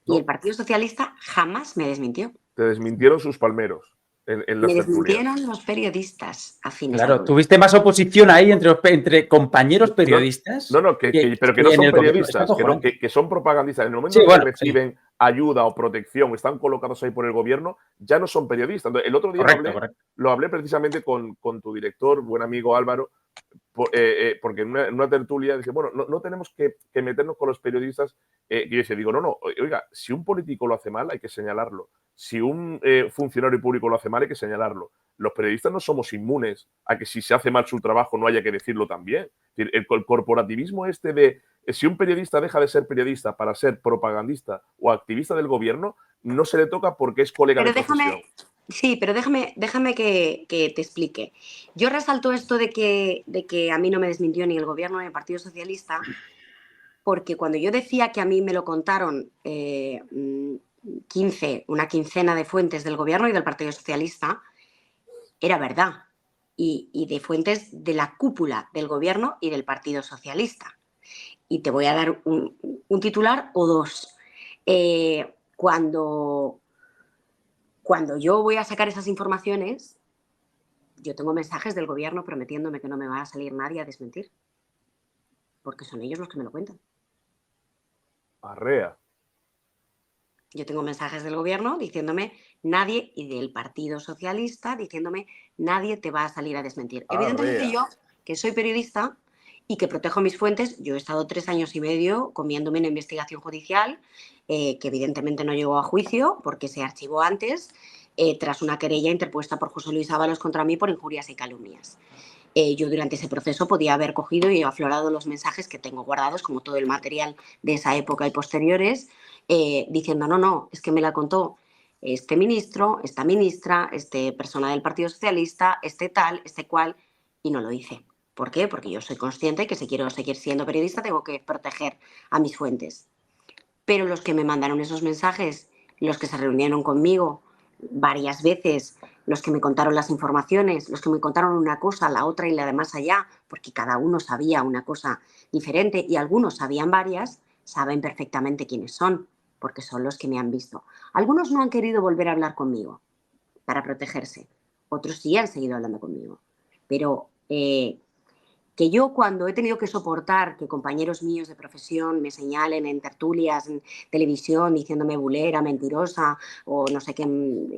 ¿No? Y el Partido Socialista jamás me desmintió. Te desmintieron sus palmeros. en las Me tertulias. desmintieron los periodistas afines Claro, al gobierno. ¿tuviste más oposición ahí entre compañeros periodistas? No, pero que no en son el gobierno? Está periodistas, acojonante. que son propagandistas. En el momento Sí, en bueno, que reciben ayuda o protección, están colocados ahí por el gobierno, ya no son periodistas. Entonces, el otro día correcto. lo hablé precisamente con tu director, buen amigo Álvaro, porque en una tertulia dice, bueno, no tenemos que meternos con los periodistas. Y yo digo, no, oiga, si un político lo hace mal, hay que señalarlo. Si un funcionario público lo hace mal, hay que señalarlo. Los periodistas no somos inmunes a que si se hace mal su trabajo no haya que decirlo también. Es decir, el corporativismo de si un periodista deja de ser periodista para ser propagandista o activista del gobierno, no se le toca porque es colega de profesión. Sí, pero déjame que te explique. Yo resalto esto de que a mí no me desmintió ni el gobierno ni el Partido Socialista, porque cuando yo decía que a mí me lo contaron una quincena de fuentes del gobierno y del Partido Socialista, era verdad. Y de fuentes de la cúpula del gobierno y del Partido Socialista. Y te voy a dar un titular o dos. Cuando yo voy a sacar esas informaciones, yo tengo mensajes del gobierno prometiéndome que no me va a salir nadie a desmentir. Porque son ellos los que me lo cuentan. Arrea. Yo tengo mensajes del gobierno diciéndome nadie, y del Partido Socialista diciéndome nadie te va a salir a desmentir. Evidentemente yo, que soy periodista y que protejo mis fuentes, yo he estado 3 años y medio comiéndome una investigación judicial que evidentemente no llegó a juicio porque se archivó antes tras una querella interpuesta por José Luis Ábalos contra mí por injurias y calumnias. Yo durante ese proceso podía haber cogido y aflorado los mensajes que tengo guardados, como todo el material de esa época y posteriores, diciendo, no, es que me la contó este ministro, esta ministra, este persona del Partido Socialista, este tal, este cual, y no lo hice. ¿Por qué? Porque yo soy consciente que si quiero seguir siendo periodista tengo que proteger a mis fuentes. Pero los que me mandaron esos mensajes, los que se reunieron conmigo varias veces, los que me contaron las informaciones, los que me contaron una cosa, la otra y la de más allá, porque cada uno sabía una cosa diferente y algunos sabían varias, saben perfectamente quiénes son, porque son los que me han visto. Algunos no han querido volver a hablar conmigo para protegerse, otros sí han seguido hablando conmigo. Pero que yo cuando he tenido que soportar que compañeros míos de profesión me señalen en tertulias, en televisión, diciéndome bulera, mentirosa o no sé qué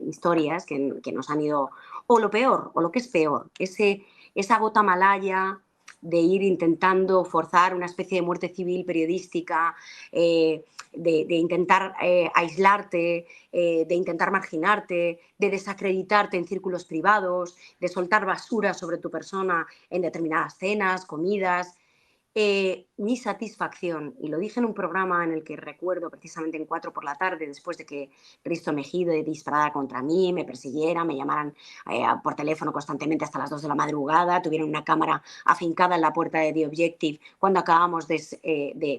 historias que nos han ido... O lo peor, o lo que es peor, esa gota malaya de ir intentando forzar una especie de muerte civil periodística, de intentar aislarte, de intentar marginarte, de desacreditarte en círculos privados, de soltar basura sobre tu persona en determinadas cenas, comidas. Mi satisfacción, y lo dije en un programa en el que recuerdo precisamente en 4 por la tarde, después de que Risto Mejide disparara contra mí, me persiguiera, me llamaran por teléfono constantemente hasta las 2 de la madrugada, tuvieron una cámara afincada en la puerta de The Objective cuando acabamos de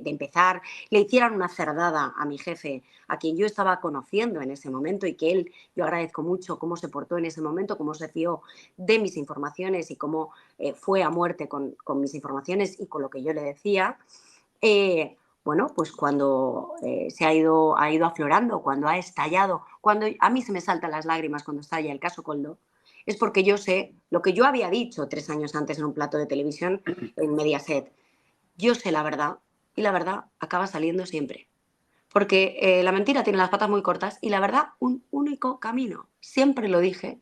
empezar, le hicieran una cerdada a mi jefe, a quien yo estaba conociendo en ese momento y que él, yo agradezco mucho cómo se portó en ese momento, cómo se fió de mis informaciones y cómo fue a muerte con mis informaciones y con lo que yo le decía. Bueno, pues cuando se ha ido aflorando, cuando ha estallado, cuando a mí se me saltan las lágrimas cuando estalla el caso Koldo, es porque yo sé lo que yo había dicho 3 años antes en un plato de televisión en Mediaset. Yo sé la verdad y la verdad acaba saliendo siempre. Porque la mentira tiene las patas muy cortas y la verdad un único camino. Siempre lo dije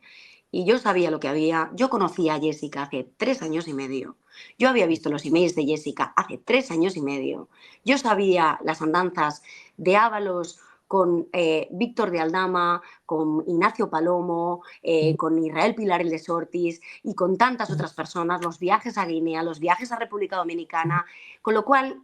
y yo sabía lo que había. Yo conocía a Jessica hace 3 años y medio. Yo había visto los emails de Jessica hace 3 años y medio. Yo sabía las andanzas de Ábalos con Víctor de Aldama, con Ignacio Palomo, con Israel Pilar de Sortis y con tantas otras personas, los viajes a Guinea, los viajes a República Dominicana, con lo cual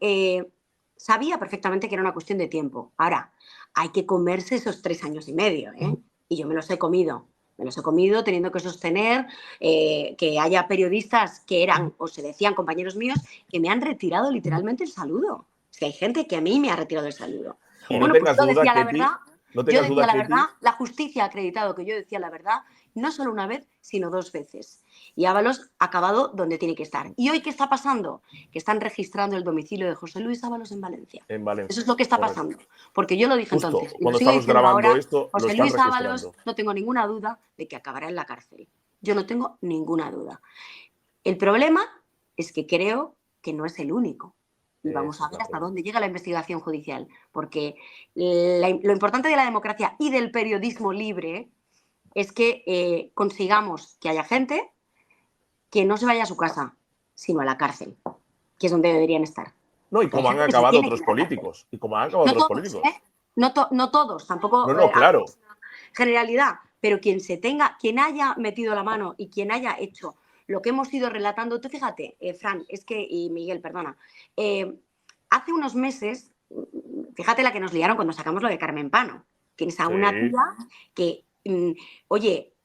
sabía perfectamente que era una cuestión de tiempo. Ahora, hay que comerse esos 3 años y medio, ¿eh? Y yo me los he comido. Me los he comido teniendo que sostener que haya periodistas que eran o se decían compañeros míos que me han retirado literalmente el saludo. Es que hay gente que a mí me ha retirado el saludo. Y Bueno, no pues tengas yo duda, decía la Ketty, verdad No Yo tengas decía duda, la Ketty. verdad, la justicia ha acreditado que yo decía la verdad, no solo una vez, sino 2 veces. Y Ábalos ha acabado donde tiene que estar. ¿Y hoy qué está pasando? Que están registrando el domicilio de José Luis Ábalos en Valencia. En Valencia. Eso es lo que está Correcto. pasando. Porque yo lo dije Justo entonces, y lo cuando sigo estamos diciendo grabando ahora, esto, lo José están Luis Ábalos, registrando. no tengo ninguna duda de que acabará en la cárcel. Yo no tengo ninguna duda. El problema es que creo que no es el único. Y vamos Esa a es ver la hasta pregunta. dónde llega la investigación judicial. Porque lo importante de la democracia y del periodismo libre es que consigamos que haya gente que no se vaya a su casa, sino a la cárcel, que es donde deberían estar. No, y Porque hay como han gente que se acabado tiene que otros ir a la cárcel. políticos. Y como han acabado No otros todos, políticos. ¿eh? No todos, tampoco No, claro. hagamos una generalidad, pero quien haya metido la mano y quien haya hecho lo que hemos ido relatando, tú fíjate, Fran, y Miguel, perdona, hace unos meses, fíjate la que nos liaron cuando sacamos lo de Carmen Pano. Tienes a una tía que, oye,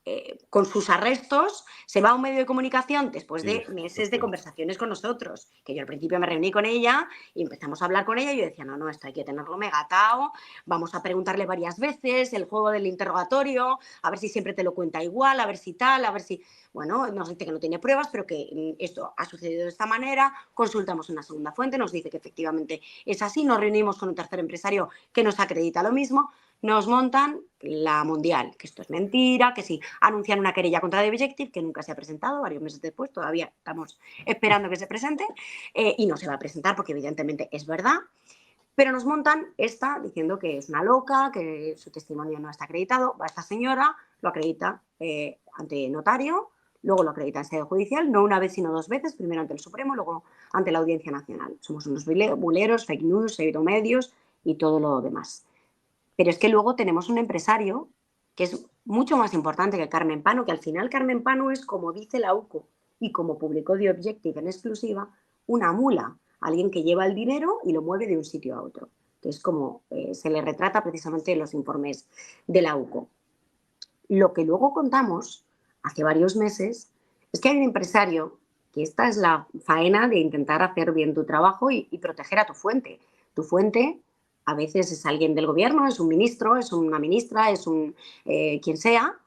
con sus arrestos se va a un medio de comunicación después de meses de conversaciones con nosotros, que yo al principio me reuní con ella y empezamos a hablar con ella y yo decía, no, esto hay que tenerlo megatao, vamos a preguntarle varias veces, el juego del interrogatorio, a ver si siempre te lo cuenta igual, a ver si tal, a ver si... Bueno, nos dice que no tiene pruebas, pero que esto ha sucedido de esta manera, consultamos una segunda fuente, nos dice que efectivamente es así, nos reunimos con un tercer empresario que nos acredita lo mismo, nos montan la mundial, que esto es mentira, que sí, anuncian una querella contra The Objective, que nunca se ha presentado, varios meses después, todavía estamos esperando que se presente, y no se va a presentar porque evidentemente es verdad, pero nos montan esta diciendo que es una loca, que su testimonio no está acreditado, va esta señora, lo acredita ante notario, luego lo acredita en sede judicial, no una vez sino 2 veces, primero ante el Supremo, luego ante la Audiencia Nacional. Somos unos buleros, fake news, pseudomedios y todo lo demás. Pero es que luego tenemos un empresario que es mucho más importante que Carmen Pano, que al final Carmen Pano es, como dice la UCO y como publicó The Objective en exclusiva, una mula, alguien que lleva el dinero y lo mueve de un sitio a otro, que es como se le retrata precisamente en los informes de la UCO. Lo que luego contamos hace varios meses es que hay un empresario, que esta es la faena de intentar hacer bien tu trabajo y proteger a tu fuente. Tu fuente a veces es alguien del gobierno, es un ministro, es una ministra, es quien sea.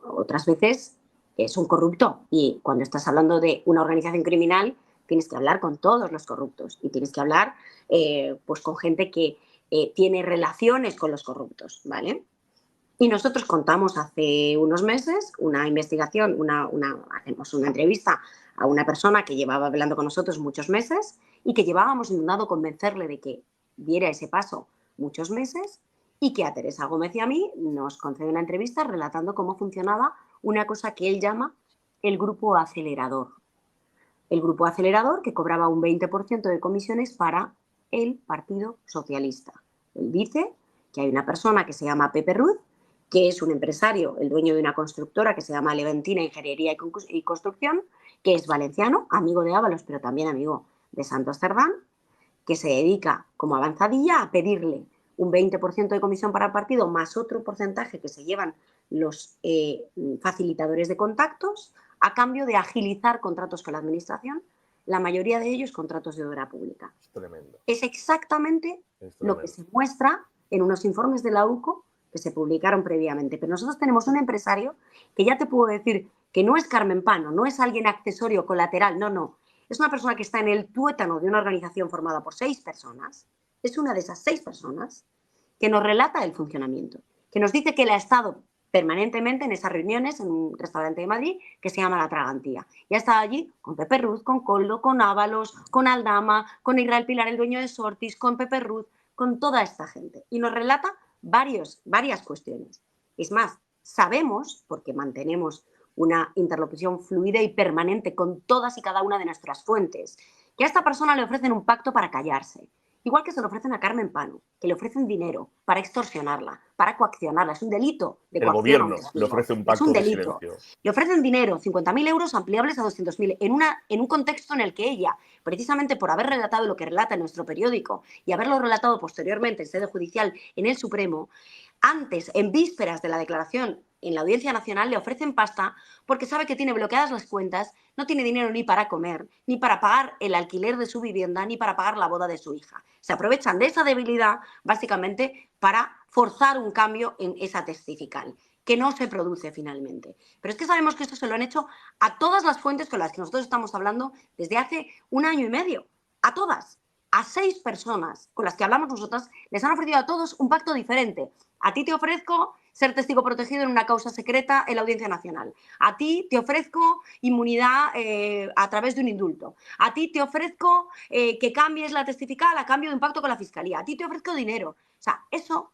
Otras veces es un corrupto. Y cuando estás hablando de una organización criminal, tienes que hablar con todos los corruptos y tienes que hablar pues con gente que tiene relaciones con los corruptos, ¿vale? Y nosotros contamos hace unos meses una investigación, hacemos una entrevista a una persona que llevaba hablando con nosotros muchos meses y que llevábamos intentando convencerle de que diera ese paso muchos meses y que a Teresa Gómez y a mí nos concede una entrevista relatando cómo funcionaba una cosa que él llama el grupo acelerador. El grupo acelerador que cobraba un 20% de comisiones para el Partido Socialista. Él dice que hay una persona que se llama Pepe Ruz, que es un empresario, el dueño de una constructora que se llama Leventina Ingeniería y Construcción, que es valenciano, amigo de Ábalos, pero también amigo de Santos Cerdán, que se dedica como avanzadilla a pedirle un 20% de comisión para el partido más otro porcentaje que se llevan los facilitadores de contactos a cambio de agilizar contratos con la administración, la mayoría de ellos contratos de obra pública. Es tremendo. Es exactamente lo que se muestra en unos informes de la UCO que se publicaron previamente. Pero nosotros tenemos un empresario que ya te puedo decir que no es Carmen Pano, no es alguien accesorio, colateral, no. Es una persona que está en el tuétano de una organización formada por 6 personas. Es una de esas 6 personas que nos relata el funcionamiento, que nos dice que él ha estado permanentemente en esas reuniones en un restaurante de Madrid que se llama La Tragantía. Y ha estado allí con Pepe Ruz, con Coldo, con Ábalos, con Aldama, con Israel Pilar, el dueño de Sortis, con Pepe Ruz, con toda esta gente. Y nos relata varias cuestiones. Es más, sabemos, porque mantenemos una interlocución fluida y permanente con todas y cada una de nuestras fuentes, que a esta persona le ofrecen un pacto para callarse. Igual que se lo ofrecen a Carmen Pano, que le ofrecen dinero para extorsionarla, para coaccionarla. Es un delito de El coacción. gobierno le ofrece un pacto de silencio. Le ofrecen dinero, 50.000 euros ampliables a 200.000, en un contexto en el que ella, precisamente por haber relatado lo que relata en nuestro periódico y haberlo relatado posteriormente en sede judicial en el Supremo, antes, en vísperas de la declaración en la Audiencia Nacional, le ofrecen pasta porque sabe que tiene bloqueadas las cuentas, no tiene dinero ni para comer, ni para pagar el alquiler de su vivienda, ni para pagar la boda de su hija. Se aprovechan de esa debilidad básicamente para forzar un cambio en esa testifical, que no se produce finalmente. Pero es que sabemos que esto se lo han hecho a todas las fuentes con las que nosotros estamos hablando desde hace 1 año y medio. A todas. A 6 personas con las que hablamos nosotras les han ofrecido a todos un pacto diferente. A ti te ofrezco ser testigo protegido en una causa secreta en la Audiencia Nacional. A ti te ofrezco inmunidad a través de un indulto. A ti te ofrezco que cambies la testifical a cambio de un pacto con la Fiscalía. A ti te ofrezco dinero. O sea, eso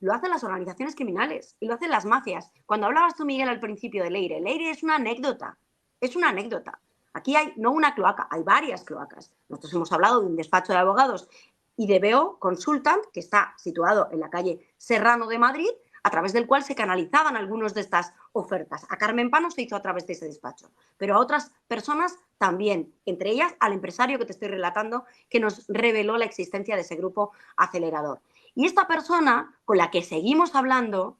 lo hacen las organizaciones criminales y lo hacen las mafias. Cuando hablabas tú, Miguel, al principio de Leire, Leire es una anécdota. Es una anécdota. Aquí hay no una cloaca, hay varias cloacas. Nosotros hemos hablado de un despacho de abogados y de BO Consultant, que está situado en la calle Serrano de Madrid, a través del cual se canalizaban algunas de estas ofertas. A Carmen Pano se hizo a través de ese despacho, pero a otras personas también, entre ellas al empresario que te estoy relatando, que nos reveló la existencia de ese grupo acelerador. Y esta persona con la que seguimos hablando,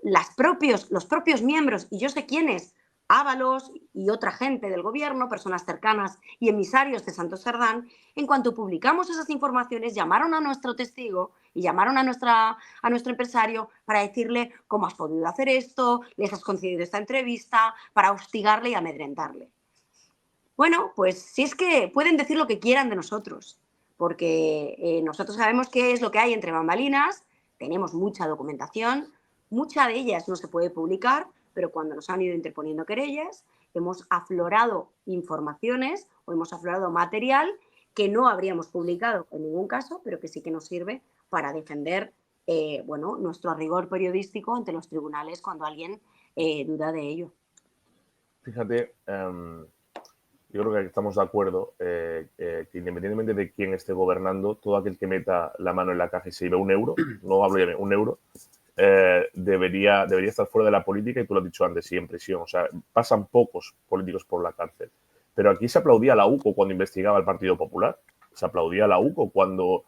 los propios miembros, y yo sé quiénes, Ábalos y otra gente del gobierno, personas cercanas y emisarios de Santos Cerdán, en cuanto publicamos esas informaciones, llamaron a nuestro testigo y llamaron a nuestro empresario para decirle cómo has podido hacer esto, les has concedido esta entrevista, para hostigarle y amedrentarle. Bueno, pues si es que pueden decir lo que quieran de nosotros, porque nosotros sabemos qué es lo que hay entre bambalinas, tenemos mucha documentación, mucha de ellas no se puede publicar, pero cuando nos han ido interponiendo querellas, hemos aflorado informaciones o hemos aflorado material que no habríamos publicado en ningún caso, pero que sí que nos sirve para defender nuestro rigor periodístico ante los tribunales cuando alguien duda de ello. Fíjate, yo creo que estamos de acuerdo que independientemente de quién esté gobernando, todo aquel que meta la mano en la caja y se lleve €1, no hablo de €1, debería estar fuera de la política, y tú lo has dicho antes, y en prisión. O sea, pasan pocos políticos por la cárcel. Pero aquí se aplaudía a la UCO cuando investigaba el Partido Popular, se aplaudía a la UCO cuando,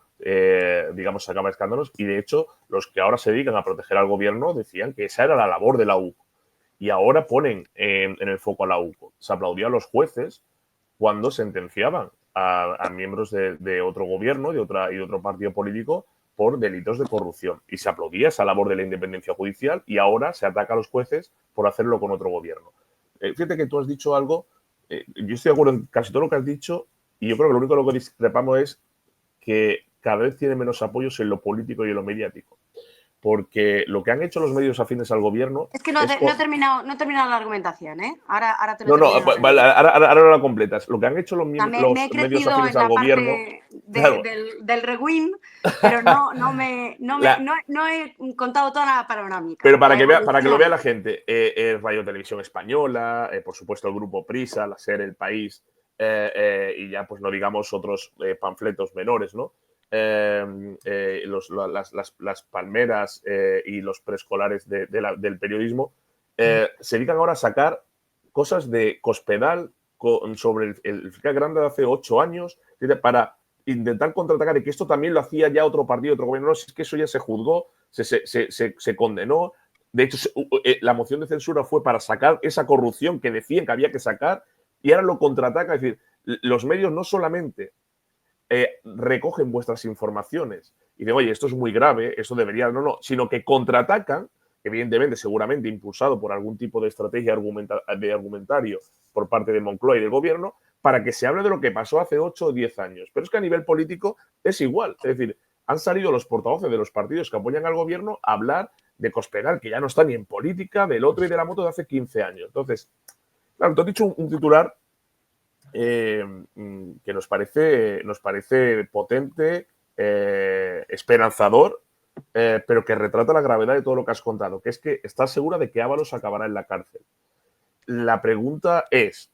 digamos, sacaba escándalos, y de hecho los que ahora se dedican a proteger al gobierno decían que esa era la labor de la UCO. Y ahora ponen en el foco a la UCO. Se aplaudía a los jueces cuando sentenciaban a miembros de otro gobierno y de otro partido político por delitos de corrupción. Y se aplaudía esa labor de la independencia judicial, y ahora se ataca a los jueces por hacerlo con otro gobierno. Fíjate que tú has dicho algo, yo estoy de acuerdo en casi todo lo que has dicho, y yo creo que lo único en lo que discrepamos es que cada vez tiene menos apoyos en lo político y en lo mediático. Porque lo que han hecho los medios afines al gobierno... Es que no he terminado la argumentación, ¿eh? Ahora te lo termino. Vale, ahora la completas. Lo que han hecho los medios afines al gobierno... Claro. Del rewind, pero no he contado toda la panorámica. Pero para que lo vea la gente, Radio Televisión Española, por supuesto el Grupo Prisa, la SER, El País, y ya pues no digamos otros panfletos menores, ¿no? Las palmeras y los preescolares del periodismo se dedican ahora a sacar cosas de Cospedal sobre el fiscal Grande de hace 8 años para intentar contraatacar, y que esto también lo hacía ya otro partido, otro gobierno. No, si es que eso ya se juzgó, se condenó. De hecho, la moción de censura fue para sacar esa corrupción que decían que había que sacar, y ahora lo contraataca. Es decir, los medios no solamente recogen vuestras informaciones y dicen, oye, esto es muy grave, esto debería, no, sino que contraatacan, evidentemente, seguramente impulsado por algún tipo de estrategia argumentario por parte de Moncloa y del gobierno, para que se hable de lo que pasó hace 8 o 10 años. Pero es que a nivel político es igual. Es decir, han salido los portavoces de los partidos que apoyan al gobierno a hablar de Cospedal, que ya no está ni en política, del otro y de la moto de hace 15 años. Entonces, claro, tú has dicho un titular que nos parece potente, esperanzador, pero que retrata la gravedad de todo lo que has contado, que es que estás segura de que Ábalos acabará en la cárcel. La pregunta ¿es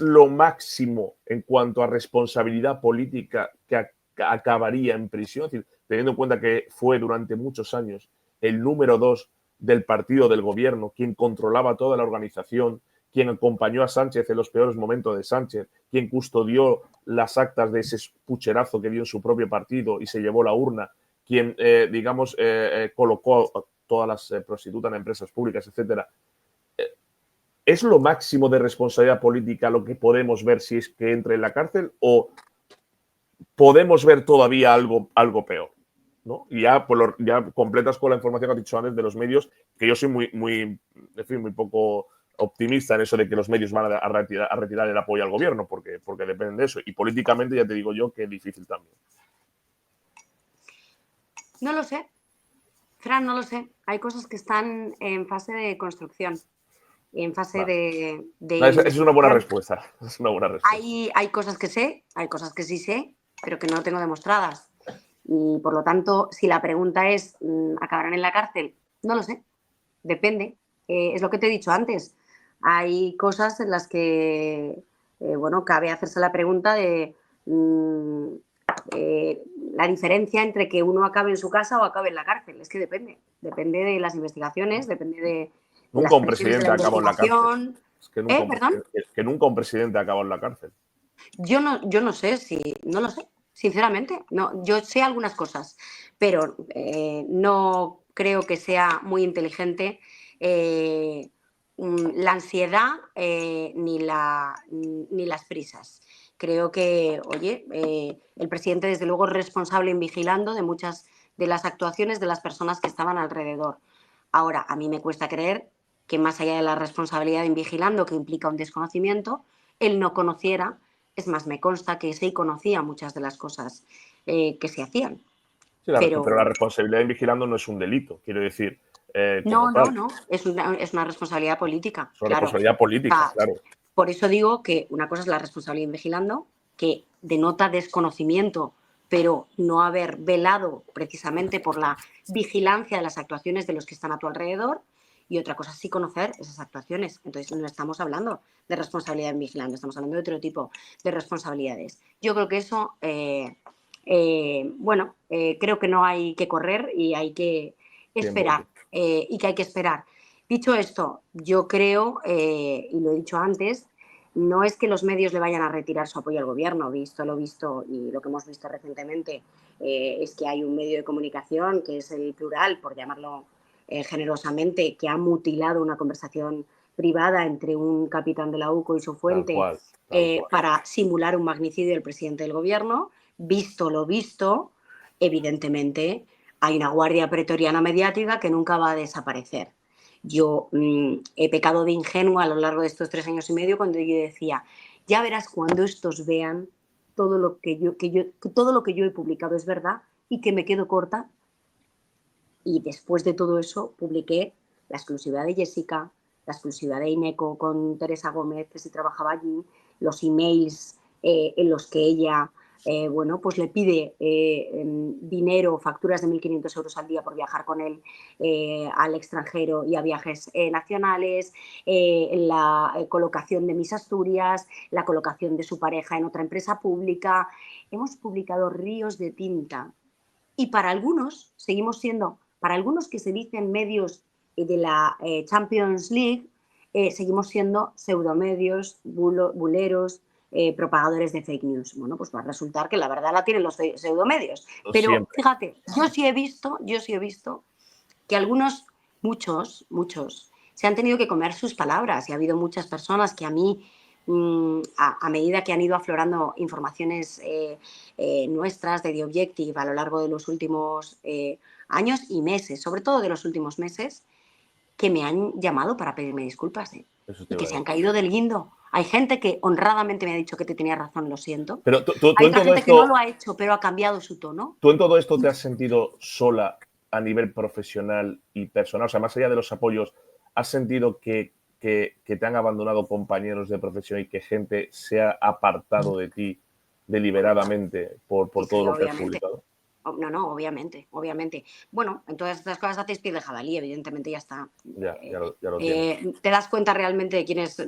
lo máximo en cuanto a responsabilidad política que acabaría en prisión? Es decir, teniendo en cuenta que fue durante muchos años el número 2 del partido del gobierno, quien controlaba toda la organización, quien acompañó a Sánchez en los peores momentos de Sánchez, quien custodió las actas de ese pucherazo que dio en su propio partido y se llevó la urna, quien digamos, colocó todas las prostitutas en empresas públicas, etcétera, ¿es lo máximo de responsabilidad política lo que podemos ver si es que entre en la cárcel o podemos ver todavía algo peor? ¿No? Y ya, pues ya completas con la información que has dicho antes de los medios, que yo soy muy poco optimista en eso de que los medios van a retirar el apoyo al gobierno, porque dependen de eso. Y políticamente ya te digo yo que es difícil también. No lo sé, Fran, no lo sé. Hay cosas que están en fase de construcción, en fase de Esa es una buena respuesta. Es una buena respuesta. Hay cosas que sé, hay cosas que sí sé, pero que no tengo demostradas. Y por lo tanto, si la pregunta es, ¿acabarán en la cárcel? No lo sé, depende. Es lo que te he dicho antes. Hay cosas en las que, bueno, cabe hacerse la pregunta de la diferencia entre que uno acabe en su casa o acabe en la cárcel. Es que depende. Depende de las investigaciones, depende de Nunca las un presiones de la presidente acabó en la cárcel. investigación. Es que ¿Perdón? nunca un presidente acabó en la cárcel. Yo no sé si, no lo sé, sinceramente. No, yo sé algunas cosas, pero no creo que sea muy inteligente la ansiedad ni las prisas. Creo que, oye, el presidente desde luego es responsable en vigilando de muchas de las actuaciones de las personas que estaban alrededor. Ahora, a mí me cuesta creer que más allá de la responsabilidad en vigilando, que implica un desconocimiento, él no conociera. Es más, me consta que sí conocía muchas de las cosas que se hacían. Sí, pero la responsabilidad en vigilando no es un delito, quiero decir. No. Es una responsabilidad política. Es una claro. responsabilidad política, claro. Por eso digo que una cosa es la responsabilidad en vigilando, que denota desconocimiento, pero no haber velado precisamente por la vigilancia de las actuaciones de los que están a tu alrededor. Y otra cosa es sí conocer esas actuaciones. Entonces no estamos hablando de responsabilidad en vigilando, estamos hablando de otro tipo de responsabilidades. Yo creo que eso, creo que no hay que correr y hay que esperar. Y que hay que esperar. Dicho esto, yo creo, y lo he dicho antes, no es que los medios le vayan a retirar su apoyo al gobierno, visto lo visto y lo que hemos visto recientemente, es que hay un medio de comunicación que es el Plural, por llamarlo generosamente, que ha mutilado una conversación privada entre un capitán de la UCO y su fuente tal cual. para simular un magnicidio del presidente del gobierno. Visto lo visto, evidentemente hay una guardia pretoriana mediática que nunca va a desaparecer. Yo he pecado de ingenua a lo largo de estos 3 años y medio cuando yo decía, ya verás cuando estos vean todo lo que yo he publicado es verdad y que me quedo corta. Y después de todo eso publiqué la exclusividad de Jessica, la exclusividad de Ineco con Teresa Gómez, que sí trabajaba allí, los emails en los que ella pues le pide dinero, facturas de 1.500 euros al día por viajar con él al extranjero y a viajes nacionales, la colocación de Miss Asturias, la colocación de su pareja en otra empresa pública. Hemos publicado ríos de tinta y para algunos seguimos siendo, para algunos que se dicen medios de la Champions League, seguimos siendo pseudomedios, buleros, propagadores de fake news. Bueno, pues va a resultar que la verdad la tienen los pseudomedios. Pero siempre. fíjate, yo sí he visto que algunos, muchos, se han tenido que comer sus palabras y ha habido muchas personas que a mí, a medida que han ido aflorando informaciones nuestras de The Objective a lo largo de los últimos años y meses, sobre todo de los últimos meses, que me han llamado para pedirme disculpas y que se han caído del guindo. Hay gente que honradamente me ha dicho que te tenía razón, lo siento. Pero hay otra gente que no lo ha hecho, pero ha cambiado su tono. ¿Tú en todo esto te has sentido sola a nivel profesional y personal? O sea, más allá de los apoyos, ¿has sentido que te han abandonado compañeros de profesión y que gente se ha apartado de ti deliberadamente por todo lo que has publicado? No, obviamente. Bueno, en todas estas cosas haces pie de jabalí, evidentemente ya está. Ya lo tienes. Te das cuenta realmente de quienes,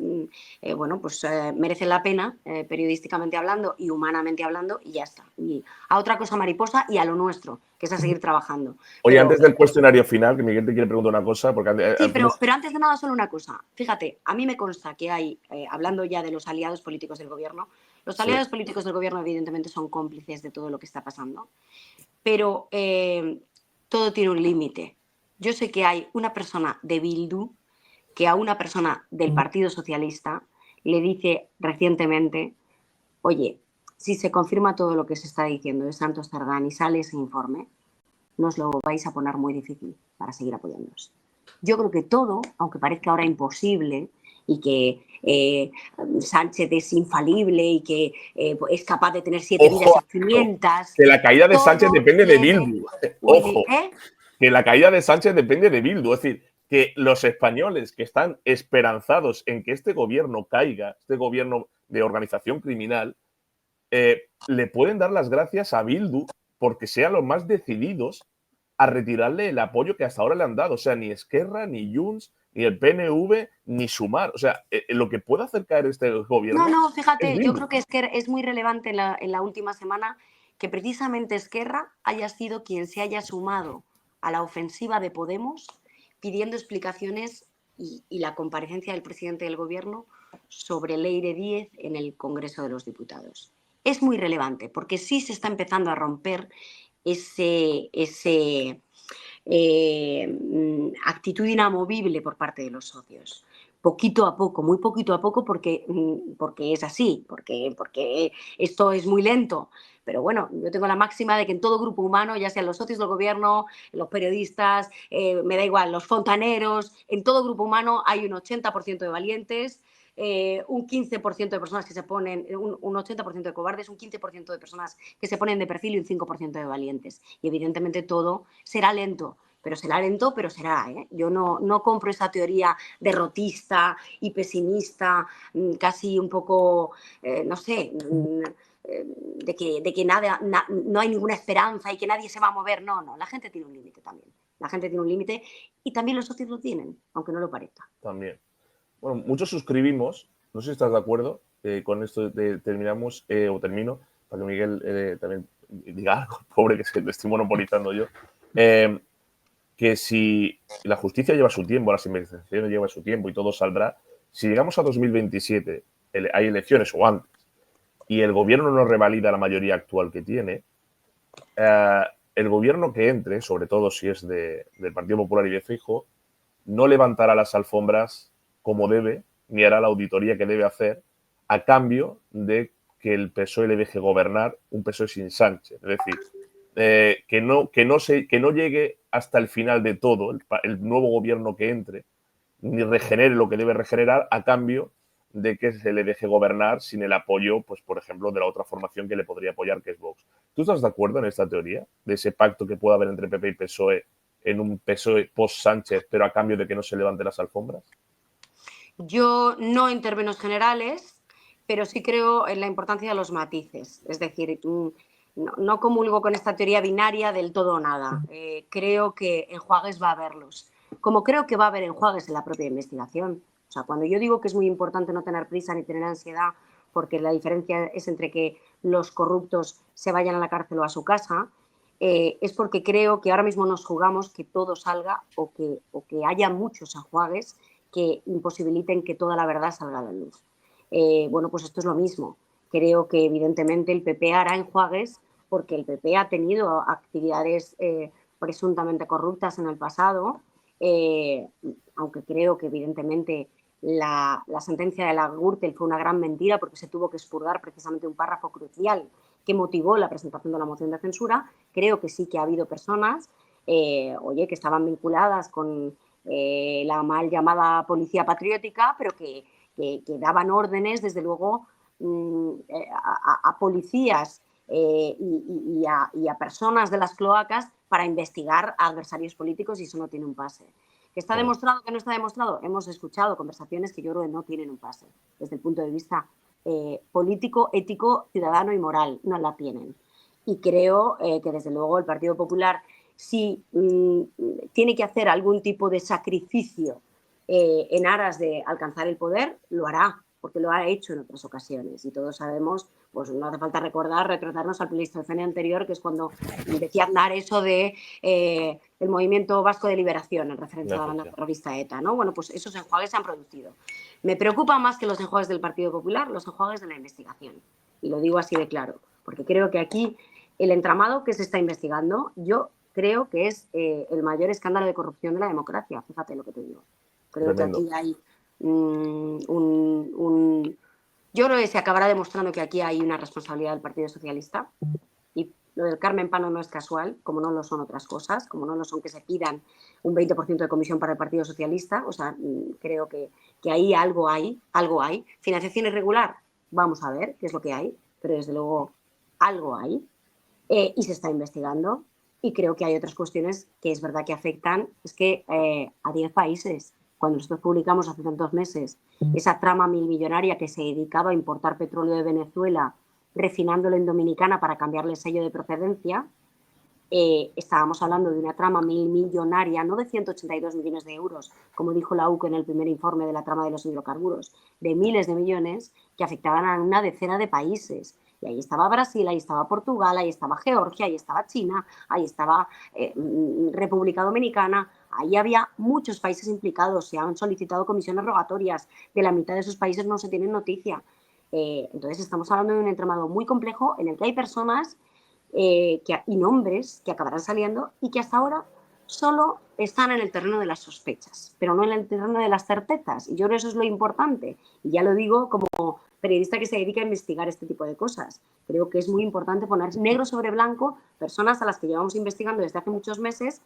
merecen la pena, periodísticamente hablando y humanamente hablando, y ya está. Y a otra cosa mariposa y a lo nuestro, que es a seguir trabajando. Oye, antes del cuestionario final, que Miguel te quiere preguntar una cosa. Porque sí, pero antes de nada, solo una cosa. Fíjate, a mí me consta que hay, hablando ya de los aliados políticos del gobierno, Los aliados políticos del gobierno evidentemente son cómplices de todo lo que está pasando, pero todo tiene un límite. Yo sé que hay una persona de Bildu que a una persona del Partido Socialista le dice recientemente, oye, si se confirma todo lo que se está diciendo de Santos Cerdán y sale ese informe, nos lo vais a poner muy difícil para seguir apoyándonos. Yo creo que todo, aunque parezca ahora imposible y que Sánchez es infalible y que es capaz de tener 7 vidas a 500... Que la caída de Sánchez depende de Bildu. Ojo, que la caída de Sánchez depende de Bildu. Es decir, que los españoles que están esperanzados en que este gobierno caiga, este gobierno de organización criminal, le pueden dar las gracias a Bildu porque sean los más decididos a retirarle el apoyo que hasta ahora le han dado. O sea, ni Esquerra, ni Junts, ni el PNV, ni Sumar. O sea, lo que puede hacer caer este gobierno... No, fíjate, yo creo que es muy relevante en la última semana que precisamente Esquerra haya sido quien se haya sumado a la ofensiva de Podemos pidiendo explicaciones y la comparecencia del presidente del gobierno sobre Leire Díez en el Congreso de los Diputados. Es muy relevante porque sí se está empezando a romper ese actitud inamovible por parte de los socios. Poquito a poco, muy poquito a poco, porque es así, porque esto es muy lento. Pero bueno, yo tengo la máxima de que en todo grupo humano, ya sean los socios del gobierno, los periodistas, me da igual, los fontaneros, en todo grupo humano hay un 80% de valientes, un 15% de personas que se ponen, un 80% de cobardes, un 15% de personas que se ponen de perfil y un 5% de valientes. Y evidentemente todo será lento, pero será. Yo no compro esa teoría derrotista y pesimista, casi un poco, no sé, de que nada, no hay ninguna esperanza y que nadie se va a mover. No, la gente tiene un límite también. La gente tiene un límite y también los socios lo tienen, aunque no lo parezca. También. Bueno, muchos suscribimos, no sé si estás de acuerdo, con esto terminamos, o termino, para que Miguel también diga algo, pobre que se lo estoy monopolizando yo, que si la justicia lleva su tiempo, las investigaciones llevan su tiempo y todo saldrá, si llegamos a 2027, hay elecciones o antes, y el gobierno no revalida la mayoría actual que tiene, el gobierno que entre, sobre todo si es del Partido Popular y de Feijóo, no levantará las alfombras como debe, ni hará la auditoría que debe hacer, a cambio de que el PSOE le deje gobernar un PSOE sin Sánchez. Es decir, que no llegue hasta el final de todo, el nuevo gobierno que entre, ni regenere lo que debe regenerar a cambio de que se le deje gobernar sin el apoyo, pues por ejemplo, de la otra formación que le podría apoyar, que es Vox. ¿Tú estás de acuerdo en esta teoría de ese pacto que pueda haber entre PP y PSOE en un PSOE post-Sánchez, pero a cambio de que no se levanten las alfombras? Yo no en términos generales, pero sí creo en la importancia de los matices. Es decir, no comulgo con esta teoría binaria del todo o nada. Creo que enjuagues va a haberlos. Como creo que va a haber enjuagues en la propia investigación. O sea, cuando yo digo que es muy importante no tener prisa ni tener ansiedad, porque la diferencia es entre que los corruptos se vayan a la cárcel o a su casa, es porque creo que ahora mismo nos jugamos que todo salga o que haya muchos enjuagues que imposibiliten que toda la verdad salga a la luz. Bueno, pues esto es lo mismo. Creo que evidentemente el PP hará enjuagues porque el PP ha tenido actividades presuntamente corruptas en el pasado, aunque creo que evidentemente la sentencia de la Gürtel fue una gran mentira porque se tuvo que expurgar precisamente un párrafo crucial que motivó la presentación de la moción de censura. Creo que sí que ha habido personas, que estaban vinculadas con la mal llamada policía patriótica, pero que daban órdenes, desde luego, a policías y a personas de las cloacas para investigar a adversarios políticos, y eso no tiene un pase. ¿Que está demostrado, que no está demostrado? Hemos escuchado conversaciones que yo creo que no tienen un pase desde el punto de vista político, ético, ciudadano y moral. No la tienen. Y creo que desde luego el Partido Popular, si tiene que hacer algún tipo de sacrificio en aras de alcanzar el poder, lo hará, porque lo ha hecho en otras ocasiones. Y todos sabemos, pues no hace falta retratarnos al Pleistoceno anterior, que es cuando decía Aznar eso de el movimiento vasco de liberación en referencia a la banda terrorista ETA, ¿no? Bueno, pues esos enjuagues se han producido. Me preocupa más que los enjuagues del Partido Popular, los enjuagues de la investigación. Y lo digo así de claro, porque creo que aquí el entramado que se está investigando, yo creo que es el mayor escándalo de corrupción de la democracia. Fíjate lo que te digo. Creo Tremendo. que aquí hay yo creo que se acabará demostrando que aquí hay una responsabilidad del Partido Socialista. Y lo del Carmen Pano no es casual, como no lo son otras cosas, como no lo son que se pidan un 20% de comisión para el Partido Socialista. O sea, creo que ahí algo hay. Financiación irregular, vamos a ver qué es lo que hay, pero desde luego algo hay. Y se está investigando. Y creo que hay otras cuestiones que es verdad que afectan, es que a 10 países. Cuando nosotros publicamos hace tantos meses esa trama milmillonaria que se dedicaba a importar petróleo de Venezuela, refinándolo en Dominicana para cambiarle el sello de procedencia, estábamos hablando de una trama milmillonaria, no de 182 millones de euros, como dijo la UCO en el primer informe de la trama de los hidrocarburos, de miles de millones que afectaban a una decena de países. Y ahí estaba Brasil, ahí estaba Portugal, ahí estaba Georgia, ahí estaba China, ahí estaba República Dominicana. Ahí había muchos países implicados, se han solicitado comisiones rogatorias, de la mitad de esos países no se tiene noticia. Entonces estamos hablando de un entramado muy complejo en el que hay personas y nombres que acabarán saliendo y que hasta ahora solo están en el terreno de las sospechas, pero no en el terreno de las certezas. Y yo creo que eso es lo importante. Y ya lo digo como periodista que se dedica a investigar este tipo de cosas. Creo que es muy importante poner negro sobre blanco personas a las que llevamos investigando desde hace muchos meses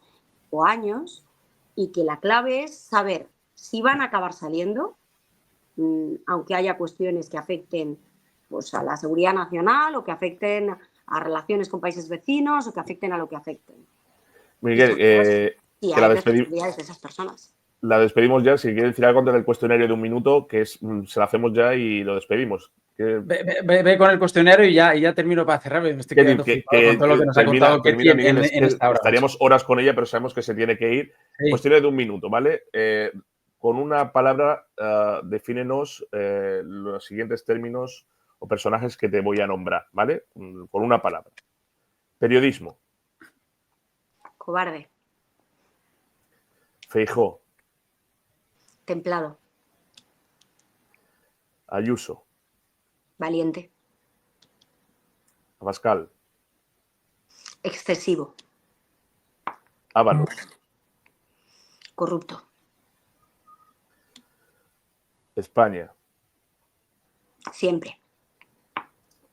o años, y que la clave es saber si van a acabar saliendo, aunque haya cuestiones que afecten pues, a la seguridad nacional o que afecten a relaciones con países vecinos o que afecten a lo que afecten. Miguel, y que hay responsabilidades de esas personas. La despedimos ya. Si quieres decir algo antes del cuestionario de 1 minuto, que es, se lo hacemos ya y lo despedimos. Ve con el cuestionario y ya termino para cerrar. Me estoy quedando flipado con todo lo que nos ha contado Ketty en esta hora. Estaríamos horas con ella, pero sabemos que se tiene que ir. Sí. Cuestionario de 1 minuto, ¿vale? Con una palabra, defínenos los siguientes términos o personajes que te voy a nombrar, ¿vale? Con una palabra. Periodismo. Cobarde. Feijóo. Templado. Ayuso. Valiente. Abascal. Excesivo. Ábalos. Corrupto. España. Siempre.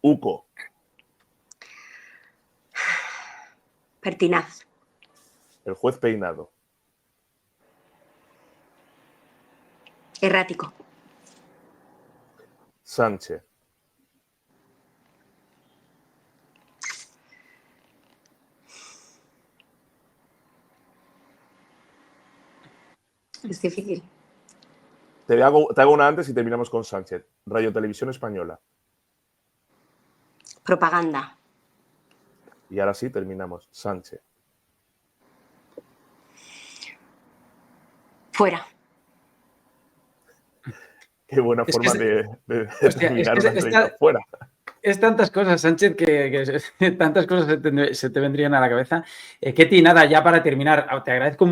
UCO. Pertinaz. El juez Peinado. Errático. Sánchez. Es difícil. Te hago una antes y terminamos con Sánchez. Radio Televisión Española. Propaganda. Y ahora sí, terminamos. Sánchez. Fuera. Qué buena forma de terminar una entrevista. Fuera. Es tantas cosas, Sánchez, que tantas cosas se te vendrían a la cabeza. Ketty, nada, ya para terminar, te agradecemos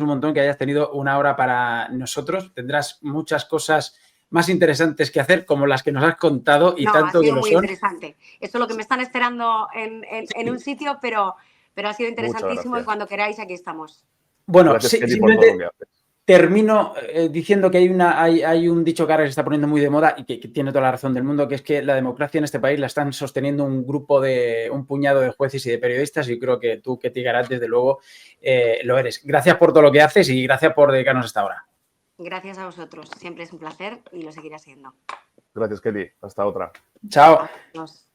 un montón que hayas tenido 1 hora para nosotros. Tendrás muchas cosas más interesantes que hacer, como las que nos has contado y tanto que lo son. Ha sido muy interesante. Esto es lo que me están esperando en un sitio, pero ha sido interesantísimo y cuando queráis aquí estamos. Bueno, gracias, Ketty, por todo lo que haces. Termino diciendo que hay un dicho que ahora se está poniendo muy de moda y que tiene toda la razón del mundo, que es que la democracia en este país la están sosteniendo un puñado de jueces y de periodistas, y creo que tú, Ketty Garat, desde luego lo eres. Gracias por todo lo que haces y gracias por dedicarnos esta hora. Gracias a vosotros. Siempre es un placer y lo seguirá siendo. Gracias, Ketty. Hasta otra. Chao. Adiós.